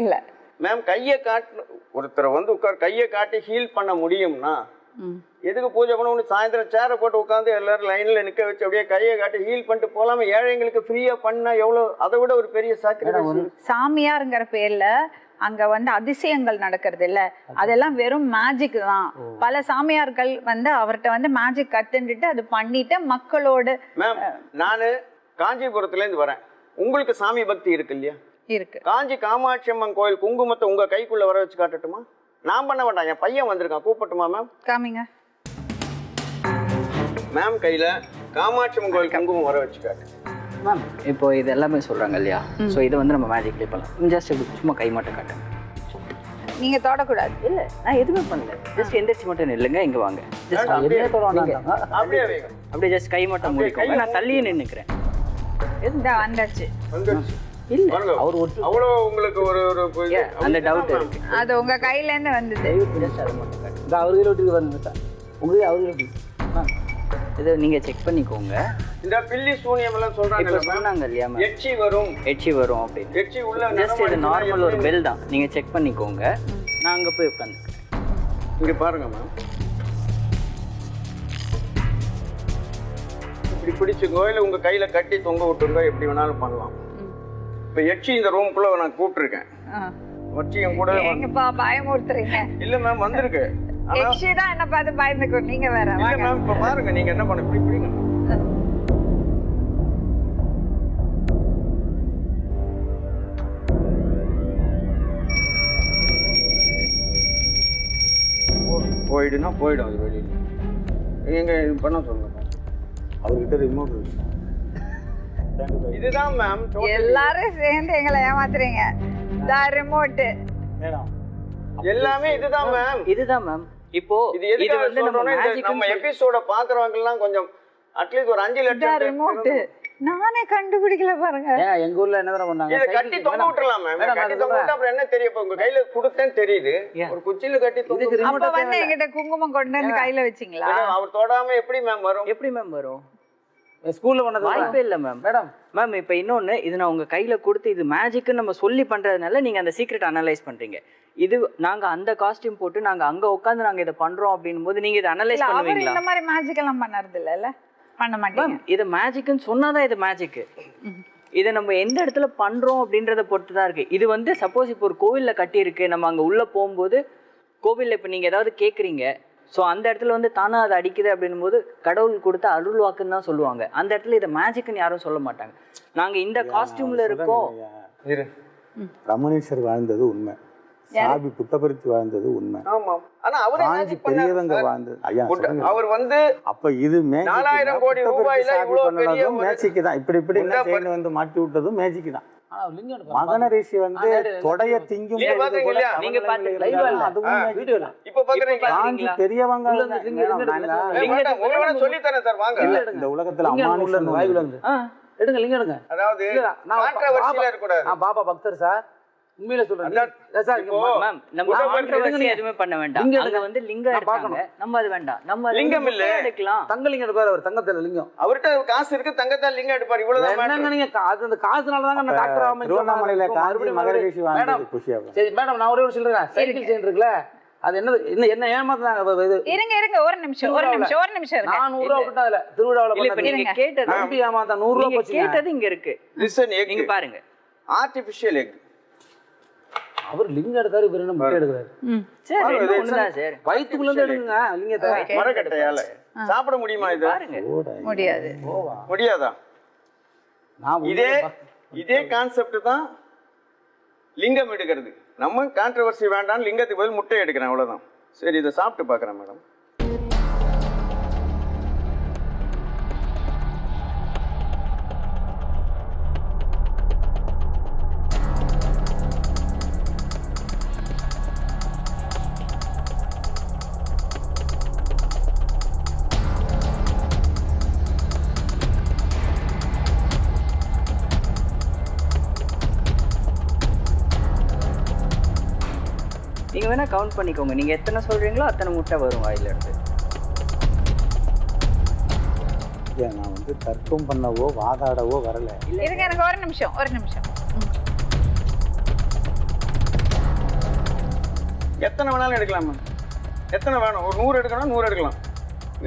இல்லை மேம். கையை காட்டு ஒருத்தரை உட்கார் கையை காட்டி ஹீல் பண்ண முடியும்னா எதுக்கு பூஜை பண்ண? சாயந்தரம் சேரை போட்டு உட்காந்து எல்லாரும் லைனில் நிற்க வச்சு அப்படியே கையை காட்டி ஹீல் பண்ணிட்டு போகலாமா? ஏழைங்களுக்கு ஃப்ரீயாக பண்ணால் எவ்வளோ, அதை விட ஒரு பெரிய சாக்கிரீஃபைஸ். சாமியாருங்கிற பேரில் அங்கே அதிசயங்கள் நடக்கிறது இல்லை, அதெல்லாம் வெறும் மேஜிக் தான். பல சாமியார்கள் அவர்கிட்ட மேஜிக் கற்றுட்டு அது பண்ணிட்டு மக்களோடு. மேம், நான் காஞ்சிபுரத்துலேருந்து வரேன். உங்களுக்கு சாமி பக்தி இருக்கு இல்லையா? இருக்கு. காஞ்சி காமாட்சி அம்மன் கோயில் குங்குமத்தை உங்க கைக்குள்ள வர வச்சு காட்டட்டுமா? நான் பண்ண வேண்டாம், என் பையன் வந்திருக்கான், கூப்பிட்டுமா மேம்? காமிங்க மேம். கையில காமாட்சி அம்மன் கோயில் குங்குமம் வர வச்சு காட்டு மேம். இப்போ இது எல்லாமே சொல்றாங்க இல்லையா? ஸோ இதை நம்ம மேஜிக்லேயே பண்ணலாம். ஜஸ்ட் சும்மா கை மட்டும் காட்டு. நீங்க தொடக்கூடாது. இல்லை, நான் எதுவுமே பண்ணல. ஜஸ்ட் எந்திரிச்சு மட்டும் இல்லைங்க, இங்கே வாங்க. ஜஸ்ட் அப்படியே ஜஸ்ட் கை மட்டும் முடிக்கோங்க. நான் தள்ளியே நின்றுக்கிறேன். வந்தாச்சு. இல்ல பாருங்க, அவர் ஒட்டு அவ்வளோ உங்களுக்கு ஒரு ஒரு இது. அந்த டவுட் இருக்கு. அது உங்க கையில இருந்து வந்தது. ஜஸ்ட் அதை மட்டும் காட்டு. இந்த அவரு கையில் ஒட்டி பாருங்க சார், உங்க அவரு ஒட்டி. இதை நீங்க செக் பண்ணிக்கோங்க. இந்த பில்லி சூனியம் எல்லாம் இப்போ சொல்றாங்க, சொன்னாங்க இல்லையா மேம், எச்சி வரும் எச்சி வரும் அப்படின்னு. எச்சி உள்ள ஜஸ்ட் இது நார்மல் ஒரு பெல் தான், நீங்க செக் பண்ணிக்கோங்க. நான் அங்க போய் உட்காந்துக்கிறேன். இங்க பாருங்க மேம், இப்படி பிடிச்சுக்கோ, இல்லை உங்க கையில கட்டி தொங்க விட்டுருங்க, எப்படி வேணாலும் பண்ணலாம். இப்போ எச்சி இந்த ரூம்குள்ள நான் கூப்பிட்டுருக்கேன், வச்சு என் கூட எங்கப்பா பயமுறுத்துறீங்க? இல்ல மேம் வந்திருக்கு. எக்ஸி தான் என்ன பார்த்து பயந்துக்கோ, நீங்க வேற. இல்ல மேம், இப்ப பாருங்க நீங்க என்ன பண்ண, இப்படி பிடிங்க. போயிடுனா போயிடும், அது வெளியில. எங்க பண்ண சொல்லுங்க. அவர்கிட்ட ரிமோட் இருக்கு. இதுதான் மேம் எல்லாரும் சேர்ந்து எங்களை ஏமாத்துறீங்க. ரிமோட் மேடம், எல்லாமே இதுதான் மேம். இதுதான் மேம். இப்போ இது இது எதுக்கு வந்து நம்ம சொல்றோம்னா, மேஜிக் நம்ம எபிசோட பாக்குறவங்க எல்லாம் கொஞ்சம் அட்லீஸ்ட் ஒரு 5 லட்சம் ரிமோட் நானே கண்டுபிடிக்கல பாருங்க. ஏன் எங்க ஊர்ல என்ன பண்ணாங்க, இத கட்டி தொங்க விட்டுறலாம் மேம். கட்டி தொங்க விட்டா அப்புறம் என்ன தெரியும்? இப்ப உங்க கையில கொடுத்தேன்னு தெரியுது, ஒரு குச்சியில கட்டி தொங்க விட்டு அப்ப வந்து என்கிட்ட குங்குமம் கொண்டு வந்து கையில வச்சீங்களா? அவர் தொடாம எப்படி மேம் வரும்? எப்படி மேம் வரும்? ஸ்கூல்ல பண்ணது வாய்ப்பே இல்லை மேம். மேடம் மேம் இப்போ இன்னொன்று, இது நான் உங்கள் கையில் கொடுத்து இது மேஜிக்குன்னு நம்ம சொல்லி பண்ணுறதுனால நீங்கள் அந்த சீக்ரெட் அனலைஸ் பண்ணுறீங்க. இது நாங்கள் அந்த காஸ்டியூம் போட்டு நாங்கள் அங்கே உட்காந்து நாங்கள் இதை பண்ணுறோம் அப்படின்னும் போது நீங்கள் இதை அனலைஸ் அவர் பண்ணுவீங்களா? இந்த மாதிரி மேஜிக் எல்லாம் பண்ணறது இல்ல, பண்ண மாட்டீங்க. மேம் இது மேஜிக்குன்னு சொன்னாதான் இது மேஜிக்கு. இதை நம்ம எந்த இடத்துல பண்ணுறோம் அப்படின்றத பொறுத்து தான் இருக்குது. இது வந்து சப்போஸ் இப்போ ஒரு கோவிலில் கட்டியிருக்கு, நம்ம அங்கே உள்ளே போகும்போது கோவிலில் இப்போ நீங்கள் ஏதாவது கேட்குறீங்க, ஸோ அந்த இடத்துல வந்து தானே அதை அடிக்குது அப்படின்னும் போது கடவுள் கொடுத்த அருள் வாக்குன்னு தான் சொல்லுவாங்க. அந்த இடத்துல இதை மேஜிக்னு யாரும் சொல்ல மாட்டாங்க. நாங்கள் இந்த காஸ்டியூமில் இருக்கோம். ரமணேஸ்வர் வாழ்ந்தது உண்மை, சாபி புட்டபர்த்தி வாழ்ந்தது உண்மை, ஆமா. ஆனா அவரே காஞ்சி மேஜிக் பண்ணாரு பெரியவங்க சார். வாழ்ந்தது. ஐயா சொல்லுங்க. அவர் வந்து அப்ப இது 4000 கோடி ரூபாயில இவ்வளவு பெரிய ஒரு மேஜிக் தான். இப்படி இப்படி என்ன செய்யணும் வந்து மாட்டி விட்டதும் மேஜிக் தான். ஆனா லிங்கம் மகன ரிஷி வந்து தொடைய திங்கும் நீங்க பொழுது பாத்தீங்க கூட இல்லையா? நீங்க பாத்து கமலங்களில் live இருந்தாலும் இல்ல. அதுவும் magic வீடியோல தான். இப்ப பாக்குறீங்களா? காஞ்சி பெரியவங்க உள்ள இருந்து லிங்கம் மேடம், எடுங்க, நான் உங்களுக்கு சொல்லி தரேன் சார், வாங்க. இல்ல, இந்த உலகத்துல லிங்கம் உள்ள அமானுஷம் இருந்து வாய்க்குள்ள இருந்து எடுங்க, லிங்கம் எடுங்க. அதாவது இல்ல, நான் கான்ட்ரோவர்சியா இருக்க கூடாது. நான் பாபா பக்தர் சார், உண்மையில சொல்றேன். அதான் சார் இப்போ மேம் நம்ம கான்ட்ரோவர்சி எதுவுமே பண்ண வேண்டாம். லிங்கம் அங்க வந்து லிங்கம் நான் எடுக்காங்க, பார்க்கணும். நம்ம அது வேண்டாம். நம்ம லிங்கம் இல்ல. எடுக்கலாம். தங்க லிங்கம் எடுப்பாரு அவர், தங்கத்துல லிங்கம். அவர்கிட்ட காசு இருக்கு, தங்கத்தால் லிங்கம் எடுப்பார். இவ்வளவுதான் என்னங்க matter. நீங்க அது அந்த காசுனால தாங்க நான் டாக்டர் ஆகாம திருவண்ணாமலையில காஞ்சி மகர ரிஷி வாழ்ந்தது மேடம் குஷியாகும். சரி மேடம், நான் ஒரே ஒரு சொல்றேன். சைக்கிள் செயின் இருக்குல்ல, அது என்ன ஏமாத்துறாங்க. இது இருங்க ஒரு நிமிஷம் இருங்க. 400 ரூபா விட்டா அதுல திருவிழாவில் இல்ல, இப்ப நீங்க கேட்டது நம்பி ஏமாத்தா 100 ரூபா நீங்க போச்சுங்க. கேட்டது இங்க இருக்கு. Listen, egg. நீங்க பாருங்க. Artificial egg. அவர் லிங்கம் எடுத்தாரு, இவர் என்ன முட்டை எடுக்கிறாரு. சார் ரெண்டும் ஒண்ணுதான் சார். வயிற்றுக்குள்ள இருந்து எடுங்க லிங்கத்தை. மரக்கட்டையால சாப்பிட முடியுமா இது? பாருங்க. முடியாது. முடியாதா? நான் இதே கான்செப்ட் தான் லிங்கம் எடுக்கிறது. நம்ம கான்ட்ரோவர்சி வேண்டாம், லிங்கத்துக்கு பதில் முட்டை எடுக்கிறேன், அவ்வளவுதான். சரி, இதை சாப்பிட்டு பார்க்குறேன் மேடம். நீங்க வேணா கவுண்ட் பண்ணிக்கோங்க. நீங்க எத்தனை சொல்றீங்களோ அத்தனை முட்டை வரும் வாயில இருந்து. நான் வந்து தர்க்கம் பண்ணவோ வாதாடவோ வரல. இருங்க எனக்கு ஒரு நிமிஷம். எத்தனை வேணாலும் எடுக்கலாம் மேம். எத்தனை வேணும்? ஒரு 100 எடுக்கணும், 100 எடுக்கலாம்.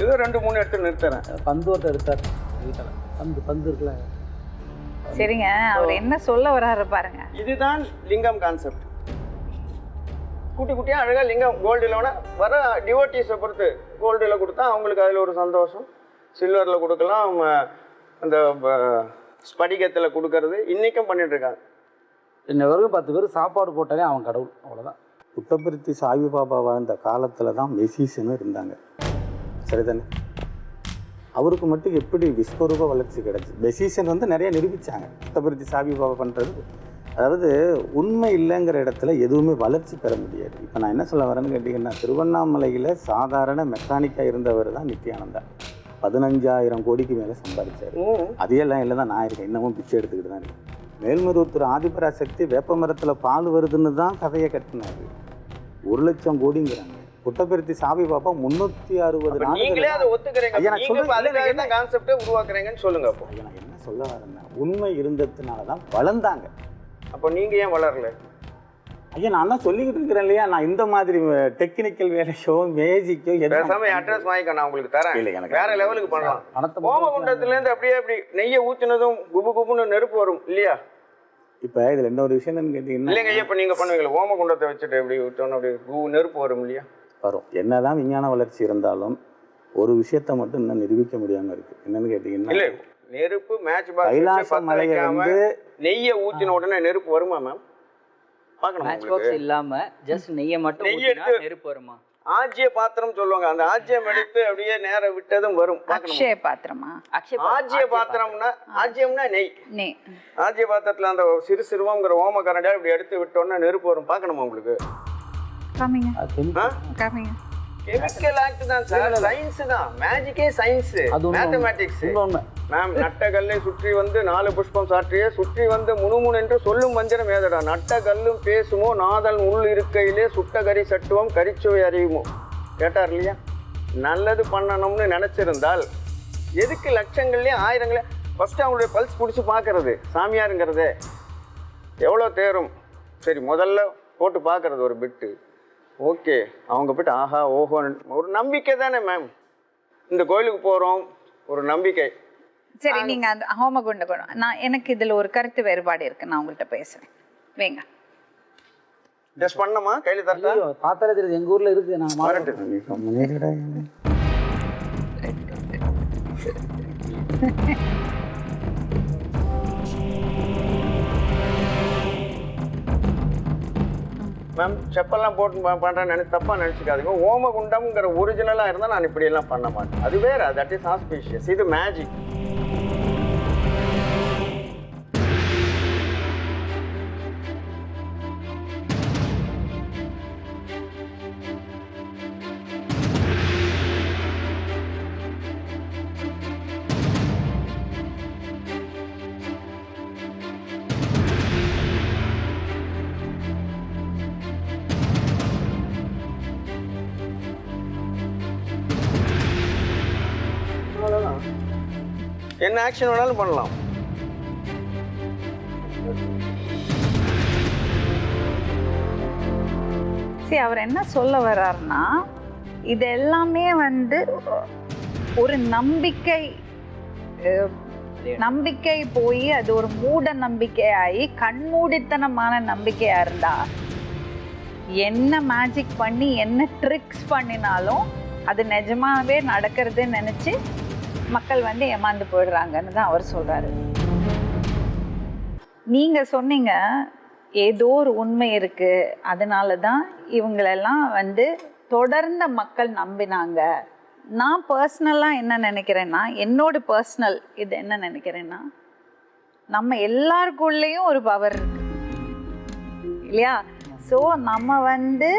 ஏதோ 2 3 எடுத்து நிறுத்துறேன். பந்து ஒருத்தர் எடுத்தார் வீட்டில். பந்து இருக்குல்ல. சரிங்க, அவர் என்ன சொல்ல வராரு பாருங்க. இதுதான் லிங்கம் கான்செப்ட். குட்டி குட்டியாக அழகாக லிங்கம் கோல்டில் வர டிவோட்டீஸை பொறுத்து கோல்டில் கொடுத்தா அவங்களுக்கு அதில் ஒரு சந்தோஷம். சில்வரில் கொடுக்கலாம், அந்த ஸ்படிகத்தில் கொடுக்கறது இன்றைக்கும் பண்ணிகிட்ருக்காங்க. இன்ன வரைக்கும் 10 பேர் சாப்பாடு போட்டாலே அவன் கடவுள், அவ்வளோதான். புட்டபர்த்தி சாய்பாபா வாழ்ந்த காலத்தில் தான் மெசிஷனும் இருந்தாங்க, சரிதானே? அவருக்கு மட்டும் எப்படி விஸ்வரூப வளர்ச்சி கிடச்சி? மெசிஷன் வந்து நிறைய நிரூபித்தாங்க. புட்டபர்த்தி சாய்பாபா பண்ணுறது, அதாவது உண்மை இல்லைங்கிற இடத்துல எதுவுமே வளர்ச்சி பெற முடியாது. இப்போ நான் என்ன சொல்ல வரேன்னு கேட்டிங்கன்னா, திருவண்ணாமலையில் சாதாரண மெக்கானிக்காக இருந்தவர் தான் நித்யானந்தா. 15,000 கோடிக்கு மேலே சம்பாதிச்சார். அதே எல்லாம் இல்லை தான் நான் இருக்கேன், இன்னமும் பிச்சை எடுத்துக்கிட்டு தான் இருக்கேன். மேல்மருவத்தூர் ஆதிபராசக்தி வேப்ப மரத்தில் பால் வருதுன்னு தான் கதையை கட்டினாரு. 1,00,000 கோடிங்கிறாங்க. புட்டபர்த்தி சாய்பாபா 360 நீங்களே அதை ஒத்துக்கிறீங்க. ஐயா, நான் சொல்றது என்ன கான்செப்டை உருவாக்குறீங்கன்னு சொல்லுங்க. அப்போ ஐயா, நான் என்ன சொல்ல வரேன்னா, உண்மை இருந்ததுனால தான் வளர்ந்தாங்க. அப்போ நீங்க ஏன் வளரல? ஐயா, நான் தான் சொல்லிக்கிட்டு இருக்கிறேன் இல்லையா, நான் இந்த மாதிரி டெக்னிக்கல் வேலையோ மேஜிக்கோ பேசாம அட்ரஸ் வாங்கிக்க, நான் உங்களுக்கு தரேன். இல்லை, எனக்கு வேற லெவலுக்கு பண்ணலாம். பணத்தை ஹோமகுண்டத்துலேருந்து அப்படியே அப்படி நெய்யை ஊற்றினதும் குபு குபுன்னு நெருப்பு வரும் இல்லையா? இப்போ இதில் இன்னொரு விஷயம் என்னன்னு கேட்டிங்கன்னா, இல்லைங்க ஐயா, இப்போ நீங்கள் பண்ணுவீங்களா ஹோமகுண்டத்தை வச்சுட்டு எப்படி விட்டோன்னு அப்படி நெருப்பு வரும் இல்லையா? வரும். என்னதான் விஞ்ஞான வளர்ச்சி இருந்தாலும் ஒரு விஷயத்த மட்டும் இன்னும் நிரூபிக்க முடியாம இருக்கு. என்னன்னு கேட்டீங்கன்னா, இல்ல நெருப்பு மேட்ச் கைலாச மலையை வந்து நெய்யை ஊத்தின உடனே நெருப்பு வருமா மேம்? பார்க்கணும். மேட்ச் பாக்ஸ் இல்லாம ஜஸ்ட் நெய்யை மட்டும் நெய்யை ஊத்தினா எடுத்து- நெருப்பு வருமா? ஆஜ்ய பாத்திரம் சொல்லுவாங்க. அந்த ஆஜ்யம் எடுத்து அப்படியே நேர விட்டதும் வரும். பார்க்கணும். அக்ஷய பாத்திரமா? ஆஜ்ய பாத்திரம்னா, ஆஜ்யம்னா நெய். நே ஆஜ்ய பாத்திரத்துல அந்த சிறு சிறுவங்கிற ஓம கரண்டியா இப்படி எடுத்து விட்டோன்னா நெருப்பு வரும். பார்க்கணுமா உங்களுக்கு? காமிங்க ஆ? காமிங்க. கெமிக்கல் ஆக்ட் தான் சார், சயின்ஸ் தான். மேஜிக்கே சயின்ஸ், அது உண்மை. மேத்தமேட்டிக்ஸ். உண்மை. மேம், நட்டகல்லை சுற்றி வந்து 4 புஷ்பம் சாற்றியே சுற்றி வந்து முணுமுன் என்று சொல்லும் மந்திரம் ஏதடா. நட்டகல்லும் பேசுமோ நாதல் உள் இருக்கையிலே சுட்ட கறி சட்டுவம் கரிச்சுவை அறியுமோ. கேட்டார் இல்லையா? நல்லது பண்ணணும்னு நினைச்சிருந்தால் எதுக்கு லட்சங்கள்லேயே ஆயிரங்களே ஃபர்ஸ்ட் அவங்களுடைய பல்ஸ் பிடிச்சி பார்க்கறது? சாமியாருங்கிறதே எவ்வளோ தேரும். சரி, முதல்ல போட்டு பார்க்கறது ஒரு பிட்டு. ஓகே, அவங்க போய்ட்டு ஆஹா ஓஹோன்னு ஒரு நம்பிக்கை தானே மேம். இந்த கோயிலுக்கு போகிறோம், ஒரு நம்பிக்கை. சரி, நீங்க அந்த ஹோமகுண்ட குணம், நான் எனக்கு இதுல ஒரு கருத்து வேறுபாடு இருக்கு, நான் உங்கள்கிட்ட பேசுறேன். வேங்க டெஸ்ட் பண்ணமா கையில் தட்டா? ஐயோ, பார்த்தாலே தெரியுது, எங்க ஊர்ல இருக்கு. நான் வரட்டு. மேம், செப்பெல்லாம் போட்டு பண்ணுறேன்னு தப்பாக நினச்சிக்காதீங்க. ஓமகுண்டம்ங்கிற ஒரிஜினலாக இருந்தால் நான் இப்படியெல்லாம் பண்ண மாட்டேன். அது வேற, தட் இஸ் ஆஸ்பீஷியஸ். இது மேஜிக். அவ்வளோதான். என்ன ஆக்ஷன் வேணாலும் பண்ணலாம். சரி, அவர் என்ன சொல்ல வர்றாருன்னா, இது எல்லாமே வந்து ஒரு நம்பிக்கை நம்பிக்கை போய் அது ஒரு மூட நம்பிக்கையாகி கண்மூடித்தனமான நம்பிக்கையா இருந்தா என்ன மேஜிக் பண்ணி என்ன ட்ரிக்ஸ் பண்ணினாலும் அது நிஜமாவே நடக்கிறதுன்னு நினைச்சு மக்கள் வந்து ஏமாந்து போயிடுறாங்கன்னு தான் அவர் சொல்றாரு. நீங்க சொன்னீங்க ஏதோ ஒரு உண்மை இருக்கு, அதனால தான் இவங்களெல்லாம் வந்து தொடர்ந்த மக்கள் நம்பினாங்க. நான் பர்சனலாக என்ன நினைக்கிறேன்னா, என்னோட பர்சனல் இது என்ன நினைக்கிறேன்னா, நம்ம எல்லாருக்குள்ளேயும் ஒரு பவர் இருக்கு இல்லையா? ஸோ நம்ம வந்து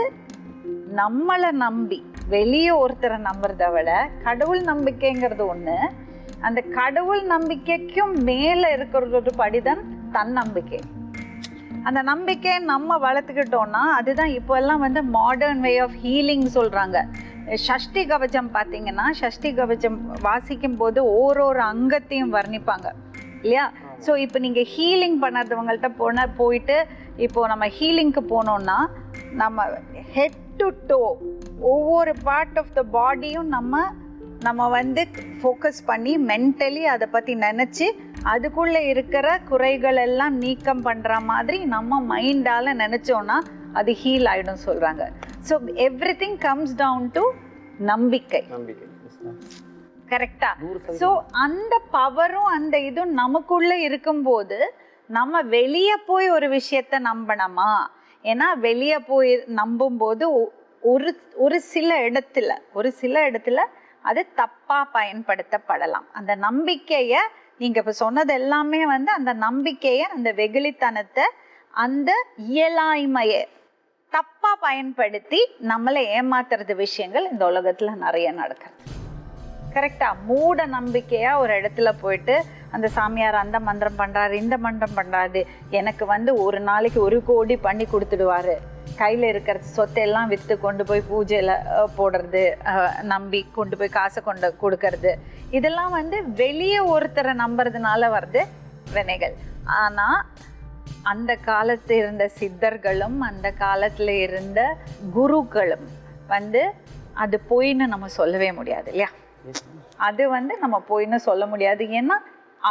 நம்மளை நம்பி வெளியே ஒருத்தரை நம்புறத விட கடவுள் நம்பிக்கைங்கிறது ஒன்று, அந்த கடவுள் நம்பிக்கைக்கும் மேலே இருக்கிறது ஒரு படிதான் தன்னம்பிக்கை. அந்த நம்பிக்கையை நம்ம வளர்த்துக்கிட்டோம்னா அதுதான் இப்போ எல்லாம் வந்து மாடர்ன் வே ஆஃப் ஹீலிங் சொல்கிறாங்க. ஷஷ்டி கவச்சம் பார்த்தீங்கன்னா, ஷஷ்டி கவச்சம் வாசிக்கும் போது ஓரொரு அங்கத்தையும் வர்ணிப்பாங்க இல்லையா? ஸோ இப்போ நீங்கள் ஹீலிங் பண்ணுறவங்கள்ட்ட போயிட்டு இப்போது நம்ம ஹீலிங்க்கு போனோம்னா நம்ம ஹெட் டு டோ ஒவ்வொரு பார்ட் ஆஃப் த பாடியும் நம்ம வந்து ஃபோக்கஸ் பண்ணி மென்டலி அதை பற்றி நினச்சி அதுக்குள்ளே இருக்கிற குறைகள் எல்லாம் நீக்கம் பண்ணுற மாதிரி நம்ம மைண்டால் நினச்சோன்னா அது ஹீல் ஆகிடும் சொல்கிறாங்க. So everything comes down to நம்பிக்கை. கரெக்டா? ஸோ அந்த பவரும் அந்த இதுவும் நமக்குள்ளே இருக்கும்போது நம்ம வெளியே போய் ஒரு விஷயத்த நம்பணுமா? ஏன்னா வெளியே போய் நம்பும்போது ஒரு சில இடத்துல அது தப்பாக பயன்படுத்தப்படலாம். அந்த நம்பிக்கையை நீங்கள் இப்போ சொன்னது எல்லாமே வந்து அந்த நம்பிக்கையை, அந்த வெகுளித்தனத்தை, அந்த இயலாய்மையை தப்பாக பயன்படுத்தி நம்மளை ஏமாத்துறது விஷயங்கள் இந்த உலகத்தில் நிறைய நடக்கிறது. கரெக்டாக மூட நம்பிக்கையாக ஒரு இடத்துல போயிட்டு அந்த சாமியார் அந்த மந்திரம் பண்ணுறாரு, இந்த மந்திரம் பண்ணுறாரு, எனக்கு வந்து ஒரு நாளைக்கு 1 கோடி பண்ணி கொடுத்துடுவாரு, கையில் இருக்கிற சொத்தையெல்லாம் விற்று கொண்டு போய் பூஜையில் போடுறது, நம்பி கொண்டு போய் காசை கொண்டு கொடுக்கறது, இதெல்லாம் வந்து வெளியே ஒருத்தரை நம்புறதுனால வருது வினைகள். ஆனால் அந்த காலத்து இருந்த சித்தர்களும் அந்த காலத்தில் இருந்த குருக்களும் வந்து அது பொய்ன்னு நம்ம சொல்லவே முடியாது இல்லையா? அது வந்து நம்ம பொய்ன்னு சொல்ல முடியாது. ஏன்னா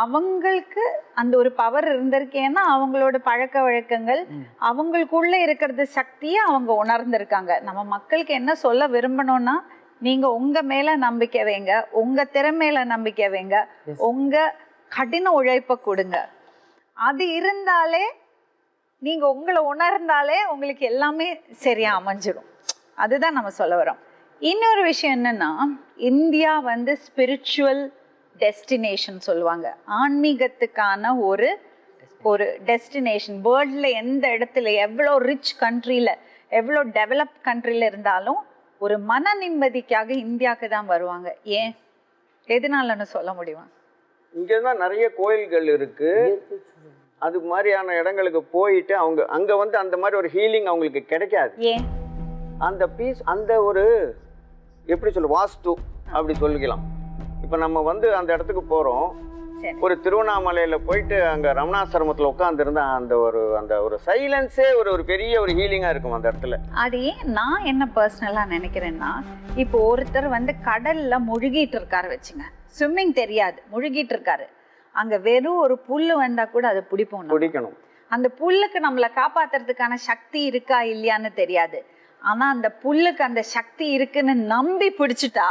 அவங்களுக்கு அந்த ஒரு பவர் இருந்திருக்கு. ஏன்னா அவங்களோட பழக்க வழக்கங்கள், அவங்களுக்குள்ள இருக்கிறது சக்தியை அவங்க உணர்ந்திருக்காங்க. நம்ம மக்களுக்கு என்ன சொல்ல விரும்பணும்னா, நீங்க உங்க மேல நம்பிக்கை வைங்க, உங்க திறமையில நம்பிக்கை வைங்க, உங்க கடின உழைப்பை கொடுங்க. அது இருந்தாலே, நீங்க உங்களை உணர்ந்தாலே உங்களுக்கு எல்லாமே சரியா அமைஞ்சிடும். அதுதான் நம்ம சொல்ல வரோம். இன்னொரு விஷயம் என்னன்னா, இந்தியா வந்து ஸ்பிரிச்சுவல் டெஸ்டினேஷன் சொல்லுவாங்க. ஆன்மீகத்துக்கான ஒரு டெஸ்டினேஷன். வேர்ல்டில் எந்த இடத்துல, எவ்வளோ ரிச் கண்ட்ரியில், எவ்வளோ டெவலப் கண்ட்ரியில் இருந்தாலும் ஒரு மன நிம்மதிக்காக இந்தியாவுக்கு தான் வருவாங்க. ஏன், எதனாலன்னு சொல்ல முடியுமா? இங்கே தான் நிறைய கோயில்கள் இருக்கு. அது மாதிரியான இடங்களுக்கு போயிட்டு அவங்க அங்கே வந்து அந்த மாதிரி ஒரு ஹீலிங் அவங்களுக்கு கிடைக்காது. ஏன்? அந்த பீஸ், அந்த ஒரு எப்படி சொல்ல, வாஸ்து அப்படி சொல்லிக்கலாம். இப்போ நம்ம வந்து அந்த இடத்துக்கு போகிறோம், ஒரு திருவண்ணாமலையில் போயிட்டு அங்கே ரமணாசிரமத்தில் உட்காந்துருந்தா அந்த ஒரு சைலன்ஸே ஒரு பெரிய ஒரு ஹீலிங்காக இருக்கும் அந்த இடத்துல. அது ஏன் நான் என்ன பர்சனலாக நினைக்கிறேன்னா, இப்போ ஒருத்தர் வந்து கடலில் முழுகிட்டு இருக்காரு வச்சுங்க, ஸ்விம்மிங் தெரியாது, முழுகிட்டு இருக்காரு, அங்கே வெறும் ஒரு புல் வந்தால் கூட அதை பிடிக்கணும். அந்த புல்லுக்கு நம்மளை காப்பாற்றுறதுக்கான சக்தி இருக்கா இல்லையான்னு தெரியாது. ஆனால் அந்த புல்லுக்கு அந்த சக்தி இருக்குன்னு நம்பி பிடிச்சிட்டா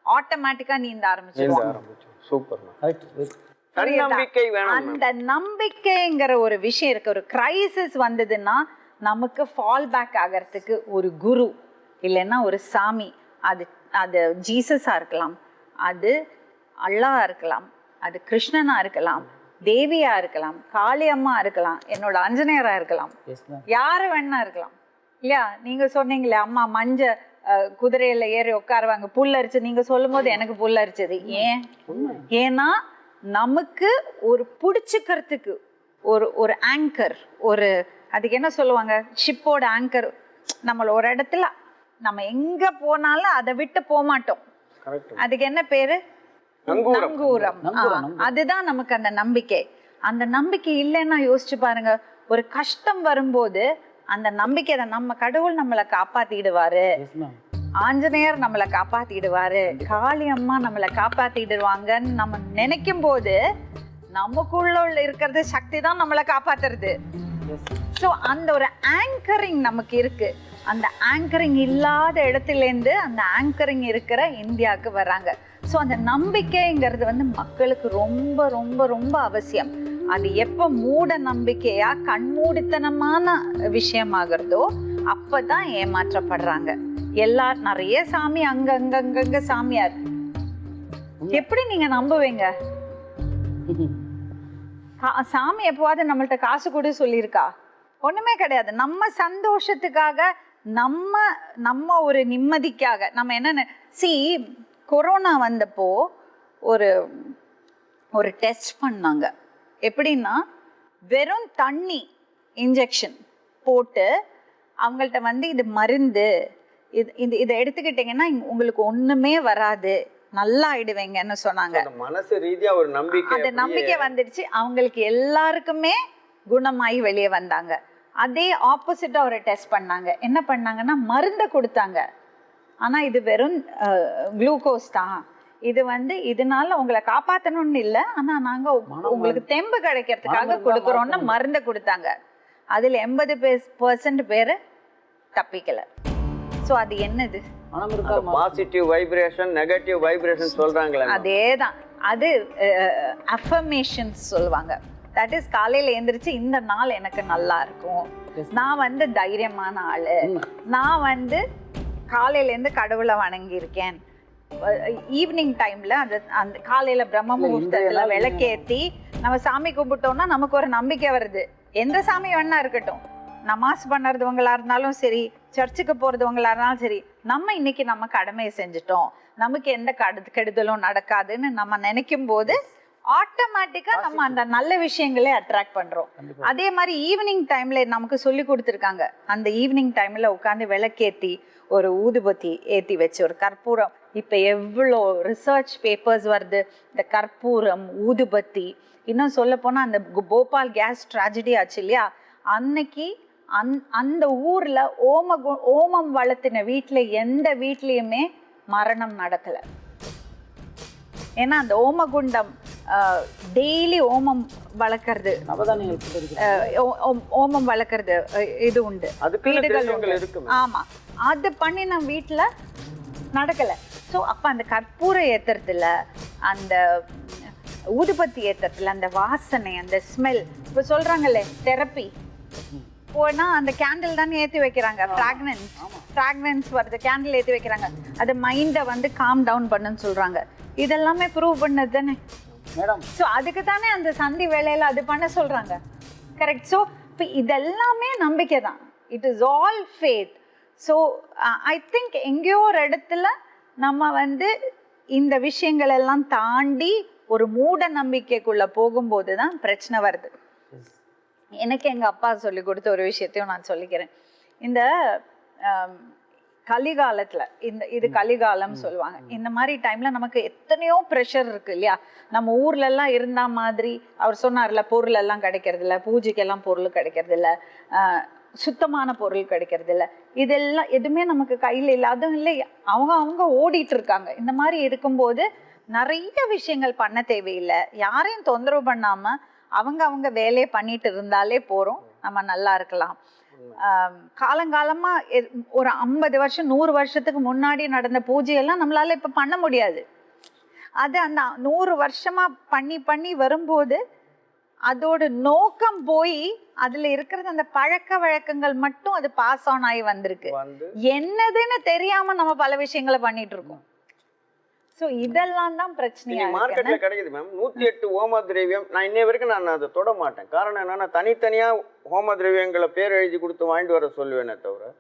ஆட்டோமேட்டிக்காக நீந்த ஆரம்பிச்சிடும். அந்த நம்பிக்கைங்கிற ஒரு விஷயம் இருக்கு. ஒரு கிரைசிஸ் வந்ததுன்னா நமக்கு ஃபால் பேக் ஆகிறதுக்கு ஒரு குரு இல்லைன்னா ஒரு சாமி, அது ஜீசஸாக இருக்கலாம், அது அல்லாஹ் இருக்கலாம், அது கிருஷ்ணனா இருக்கலாம், தேவியா இருக்கலாம், காளியம்மா இருக்கலாம், என்னோட ஆஞ்சநேயரா இருக்கலாம், யாரு வேணா இருக்கலாம் இல்லையா? நீங்க சொன்னீங்களே அம்மா மஞ்ச குதிரையில ஏறி உட்காருவாங்க, புல்லரிச்சு, நீங்க சொல்லும் போது எனக்கு புல்லரிச்சது. ஏன்னா நமக்கு ஒரு பிடிச்சிக்கிறதுக்கு ஒரு ஆங்கர், அதுக்கு என்ன சொல்லுவாங்க, ஷிப்போட ஆங்கர். நம்மள ஒரு இடத்துல நம்ம எங்க போனாலும் அதை விட்டு போக மாட்டோம். அதுக்கு என்ன பேரு? நங்கூரம். அதுதான் நமக்கு அந்த நம்பிக்கை. அந்த நம்பிக்கை இல்லைன்னா யோசிச்சு பாருங்க, ஒரு கஷ்டம் வரும்போது அந்த நம்பிக்கை, நம்ம கடவுள் நம்மளை காப்பாத்திடுவாரு, ஆஞ்சநேயர் நம்மளை காப்பாத்திடுவாரு, காளி அம்மா நம்மளை காப்பாத்திடுவாங்கன்னு நம்ம நினைக்கும் போது நமக்குள்ள இருக்கிறது சக்தி தான் நம்மளை காப்பாத்துறது. ஸோ அந்த ஒரு ஆங்கரிங் நமக்கு இருக்கு. அந்த ஆங்கரிங் இல்லாத இடத்துலேருந்து அந்த ஆங்கரிங் இருக்கிற இந்தியாவுக்கு வராங்க. ஸோ அந்த நம்பிக்கைங்கிறது வந்து மக்களுக்கு ரொம்ப ரொம்ப ரொம்ப அவசியம். அது எப்போ மூட நம்பிக்கையா கண்மூடித்தனமான விஷயமாகிறதோ அப்பதான் ஏமாற்றப்படுறாங்க. நிறைய சாமி அங்கங்க சாமியார், எப்படி நீங்க நம்புவீங்க? சாமி எப்போவாது நம்மள்ட்ட காசு கொடு சொல்லியிருக்கா? ஒண்ணுமே கிடையாது. நம்ம சந்தோஷத்துக்காக, நம்ம ஒரு நிம்மதிக்காக நம்ம என்ன கொரோனா வந்தப்போ ஒரு டெஸ்ட் பண்ணாங்க. எப்படின்னா, வெறும் தண்ணி இன்ஜெக்ஷன் போட்டு அவங்கள்ட்ட வந்து இது மருந்து, இதை எடுத்துக்கிட்டீங்கன்னா உங்களுக்கு ஒண்ணுமே வராது, நல்லா ஆயிடுவீங்கன்னு சொன்னாங்க. மனசு ரீதியா ஒரு நம்பிக்கை, அந்த நம்பிக்கை வந்துடுச்சு. அவங்களுக்கு எல்லாருக்குமே குணமாயி வெளியே வந்தாங்க. அதே ஆப்போசிட்டா ஒரு டெஸ்ட் பண்ணாங்க. என்ன பண்ணாங்கன்னா, மருந்தை கொடுத்தாங்க. ஆனா இது வெறும் குளுக்கோஸ் தான், இது வந்து இதனால உங்களை காப்பாற்றணும்னு இல்லை, ஆனா நாங்க உங்களுக்கு தெம்பு கிடைக்கிறதுக்காக கொடுக்குறோம்னு மருந்தை கொடுத்தாங்க. அதுல 80% பேரு தப்பிக்கல. ஸோ அது என்னது? பாசிட்டிவ் வைப்ரேஷன், நெகட்டிவ் வைப்ரேஷன் சொல்றாங்களே, அதேதான். அது அஃபர்மேஷன்ஸ் சொல்லுவாங்க. தட் இஸ், காலையில எழுந்திரிச்சு இந்த நாள் எனக்கு நல்லா இருக்கும், நான் வந்து தைரியமான ஆளு, நான் வந்து காலையிலேருந்து கடவுளை வணங்கியிருக்கேன், ஈவினிங் டைம்ல அந்த காலையில பிரம்ம முகூர்த்தத்துல விளக்கேத்தி நம்ம சாமி கும்பிட்டோம்னா நமக்கு ஒரு நம்பிக்கை வருது. எந்த சாமி வேணா இருக்கட்டும், நமாஸ் பண்ணுறதுவங்களா இருந்தாலும் சரி, சர்ச்சுக்கு போறதுவங்களா இருந்தாலும் சரி, நம்ம இன்னைக்கு நம்ம கடமையை செஞ்சுட்டோம், நமக்கு எந்த கெடுதலும் நடக்காதுன்னு நம்ம நினைக்கும் போது ஆட்டோமேட்டிக்கா நம்ம அந்த நல்ல விஷயங்களே அட்ராக்ட் பண்றோம். அதே மாதிரி ஈவினிங் டைம்ல நமக்கு சொல்லி கொடுத்துருக்காங்க, அந்த ஈவினிங் டைம்ல உட்காந்து விளக்கேத்தி ஒரு ஊதுபத்தி ஏத்தி வச்சு ஒரு கற்பூரம், இப்ப எவ்வளோ ரிசர்ச் பேப்பர்ஸ் வருது, இந்த கற்பூரம் ஊதுபத்தி. இன்னும் சொல்ல போனா அந்த போபால் கேஸ் ட்ராஜடி ஆச்சு இல்லையா, அன்னைக்கு அந்த ஊர்ல ஓமம் வளர்த்தின வீட்டுல எந்த வீட்லயுமே மரணம் நடக்கல. ஏன்னா அந்த ஓமகுண்டம் டெய்லி ஓமம் வளர்க்கறது, ஓமம் வளர்க்கறது இது உண்டு, வீடுகள் உண்டு. ஆமா, அது பண்ணின வீட்டுல நடக்கல. ஸோ அப்ப அந்த கற்பூர ஏத்துறதுல, அந்த ஊதுபத்தி ஏத்துறதுல அந்த வாசனை, அந்த ஸ்மெல், இப்ப சொல்றாங்கல்ல தெரப்பி போனா அந்த கேண்டில் தானே ஏற்றி வைக்கிறாங்க, ஃப்ராக்னன்ஸ் வருது, கேண்டில் ஏற்றி வைக்கிறாங்க, அது மைண்டை வந்து காம் டவுன் பண்ணுன்னு சொல்றாங்க. இதெல்லாமே ப்ரூவ் பண்ணது தானே மேடம். ஸோ அதுக்கு தானே அந்த சந்தி வேலையில அது பண்ண சொல்றாங்க. கரெக்ட். ஸோ இப்போ இதெல்லாமே நம்பிக்கை தான். It is all faith. So I think எங்கேயோ ஒரு இடத்துல நம்ம வந்து இந்த விஷயங்கள் எல்லாம் தாண்டி ஒரு மூட நம்பிக்கைக்குள்ள போகும்போது தான் பிரச்சனை வருது. எனக்கு எங்கள் அப்பா சொல்லி கொடுத்த ஒரு விஷயத்தையும் நான் சொல்லிக்கிறேன். இந்த கலிகாலத்தில், இது கலிகாலம் சொல்லுவாங்க. இந்த மாதிரி டைமில் நமக்கு எத்தனையோ ப்ரெஷர் இருக்குது இல்லையா. நம்ம ஊர்லெல்லாம் இருந்த மாதிரி அவர் சொன்னார்ல, பொருள் எல்லாம் கிடைக்கிறதில்ல, பூஜைக்கெல்லாம் பொருள் கிடைக்கிறதில்ல, சுத்தமான பொருள் கிடைக்கிறதில்ல, இதெல்லாம் எதுவுமே நமக்கு கையில் இல்லை. அதுவும் இல்லை, அவங்க ஓடிட்டு இருக்காங்க. இந்த மாதிரி இருக்கும்போது நிறைய விஷயங்கள் பண்ண தேவையில்லை. யாரையும் தொந்தரவு பண்ணாமல் அவங்க வேலையை பண்ணிட்டு இருந்தாலே போறோம், நம்ம நல்லா இருக்கலாம். காலங்காலமா ஒரு 50 வருஷம் 100 வருஷத்துக்கு முன்னாடி நடந்த பூஜையெல்லாம் நம்மளால இப்ப பண்ண முடியாது. அது அந்த 100 வருஷமா பண்ணி வரும்போது அதோட நோக்கம் போய் அதுல இருக்கிறது அந்த பழக்க வழக்கங்கள் மட்டும் அது பாஸ் ஆன் ஆகி வந்திருக்கு. என்னதுன்னு தெரியாம நம்ம பல விஷயங்களை பண்ணிட்டு இருக்கோம். ஸோ இதெல்லாம் தான் பிரச்சனையா மார்க்கெட்ல கிடைக்குது மேம். 108 ஹோம திரவியம் நான் இன்னை வரைக்கும் நான் அதை தொட மாட்டேன். காரணம் என்னன்னா, தனித்தனியா ஹோம திரவியங்களை பேர் எழுதி கொடுத்து வாங்கிட்டு வர சொல்லுவேனே தவிர,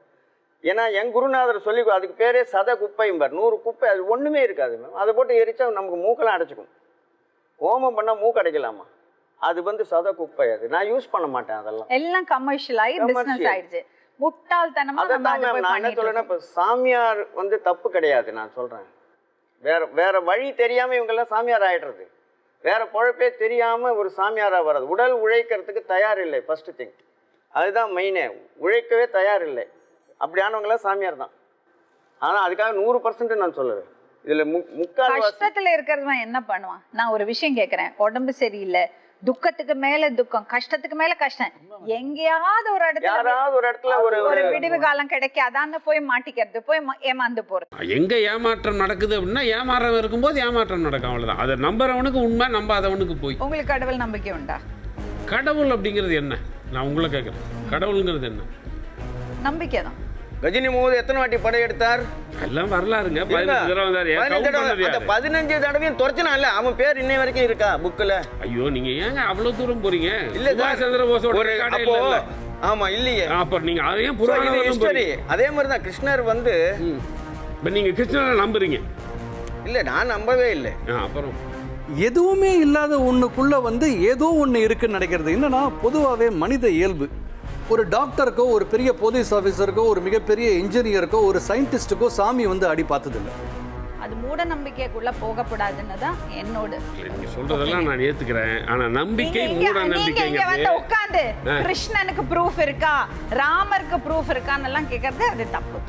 ஏன்னா என் குருநாதர் சொல்லி அதுக்கு பேரே சத குப்பைம்பார். 100 குப்பை, அது ஒண்ணுமே இருக்காது மேம். அதை போட்டு எரிச்சா நமக்கு மூக்கெல்லாம் அடைச்சிக்கும். ஹோமம் பண்ணா மூக்கு அடைக்கலாமா? அது வந்து சத குப்பை. அது நான் யூஸ் பண்ண மாட்டேன். அதெல்லாம் எல்லாம் கமர்ஷியல் ஆகி பிசினஸ் ஆயிடுச்சு. முட்டாள்தனமா நான் என்ன சொல்றேன்னா, இப்ப சாமியார் வந்து தப்பு கிடையாது நான் சொல்றேன். வேற வழி தெரியாம இவங்கெல்லாம் சாமியார் ஆயிடுறது, வேற பொழப்பே தெரியாம ஒரு சாமியாரா வர்றது. உடல் உழைக்கிறதுக்கு தயார் இல்லை, ஃபர்ஸ்ட் திங். அதுதான் மெயினே. உழைக்கவே தயார் இல்லை. அப்படியானவங்களாம் சாமியார் தான். ஆனா அதுக்காக 100% நான் சொல்லுவேன். இதுல முக்கால் கஷ்டத்துல இருக்கிறவன் என்ன பண்ணுவான்? நான் ஒரு விஷயம் கேட்கிறேன். உடம்பு சரியில்லை, துக்கத்துக்கு மேல துக்கம், கஷ்டத்துக்கு மேல கஷ்டம், எங்கேயாவது ஒரு இடத்துல ஒரு விடிவு காலம் கிடைக்காதான்னு போய் மாட்டிக்கிறது, போய் ஏமாந்து போறது. எங்க ஏமாற்றம் நடக்குது அப்படின்னா, ஏமாறம் இருக்கும்போது ஏமாற்றம் நடக்கும், அவ்வளவுதான். அதை நம்புறவனுக்கு உண்மை, நம்பாதவனுக்கு போய். உங்களுக்கு கடவுள் நம்பிக்கை உண்டா? கடவுள் அப்படிங்கிறது என்ன? நான் உங்களை கேட்கிறேன், கடவுளுங்கிறது என்ன? நம்பிக்கை தான். கஜினி முகமது எத்தனை வாட்டி படையெடுத்தார்? எல்லாம் வரலாறுங்க. 15 தடவையும் துரச்சினா இல்ல, அவன் பேர் இன்னை வரைக்கும் இருக்கா புக்ல? ஐயோ, நீங்க ஏங்க அவ்வளவு தூரம் போறீங்க? இல்ல சந்திர போஸோட ஆமா இல்லையே. அப்புறம் நீங்க அதையும் புராணம். அதே மாதிரிதான் கிருஷ்ணர் வந்து, நீங்க கிருஷ்ணரை நம்புறீங்க? இல்ல, நான் நம்பவே இல்லை. அப்புறம் எதுவுமே இல்லாத ஒண்ணுக்குள்ள வந்து ஏதோ ஒண்ணு இருக்குன்னு நினைக்கிறது என்னன்னா, பொதுவாகவே மனித இயல்பு. ஒரு டாக்டருக்கோ, ஒரு பெரிய போலீஸ் ஆஃபீஸருக்கோ, ஒரு மிகப்பெரிய இன்ஜினியருக்கோ, ஒரு சயின்டிஸ்டுக்கோ சாமி வந்து அடி பார்த்ததில்லை. அது மூட நம்பிக்கைக்குள்ள போகக்கூடாதுன்னு தான் என்னோட. நீங்க சொல்றதெல்லாம் நான் ஏத்துக்கிறேன். ஆனா நம்பிக்கை மூட நம்பிக்கை. நீங்க வந்து உட்கார்ந்து கிருஷ்ணனுக்கு ப்ரூஃப் இருக்கா, ராமருக்கு ப்ரூஃப் இருக்கான்னு எல்லாம் கேக்குறது அது தப்பு.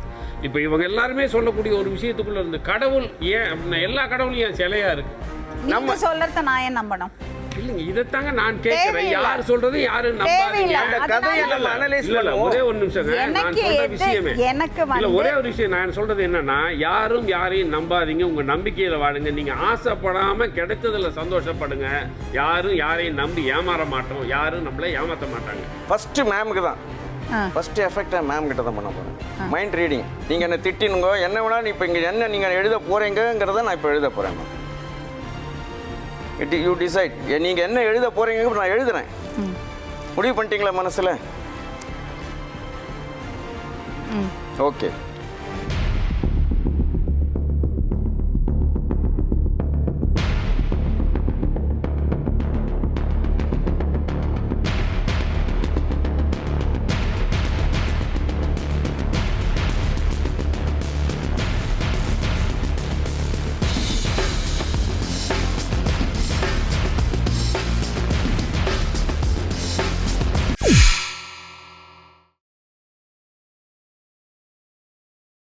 இப்போ இவங்க எல்லாருமே சொல்லக்கூடிய ஒரு விஷயத்துக்குள்ள இருந்து கடவுள் ஏன் அப்படின்னா, எல்லா கடவுளும் ஏன் சிலையா இருக்கு? நம்ம சொல்றத நான் ஏன் நம்பணும்? இல்லைங்க, இதைத்தாங்க நான் கேட்கிறேன். யாரு சொல்றது யாரு நம்பாதீங்க. ஒரே ஒரு நிமிஷம், நான் சொல்ற விஷயமே இல்ல, ஒரே ஒரு விஷயம் நான் சொல்றது என்னன்னா, யாரும் யாரையும் நம்பாதீங்க. உங்க நம்பிக்கையில வாழுங்க. நீங்க ஆசைப்படாம கிடைத்ததுல சந்தோஷப்படுங்க. யாரும் யாரையும் நம்பி ஏமாற மாட்டோம். யாரும் நம்மள ஏமாற்ற மாட்டாங்க. ஃபர்ஸ்ட் மேமுக்கு தான் ஃபர்ஸ்ட் எஃபெக்ட் மேம் கிட்ட தான் பண்ண போறேன். Mind reading. நீங்க என்ன திட்டினுங்க, என்ன வேணா இப்போ இங்க என்ன நீங்க எழுத போறீங்கிறத நான் இப்போ எழுத போறேன். You decide. நீங்க என்ன எழுத போறீங்க நான் எழுதுறேன். முடிவு பண்ணிட்டீங்களா மனசுல? ஓகே.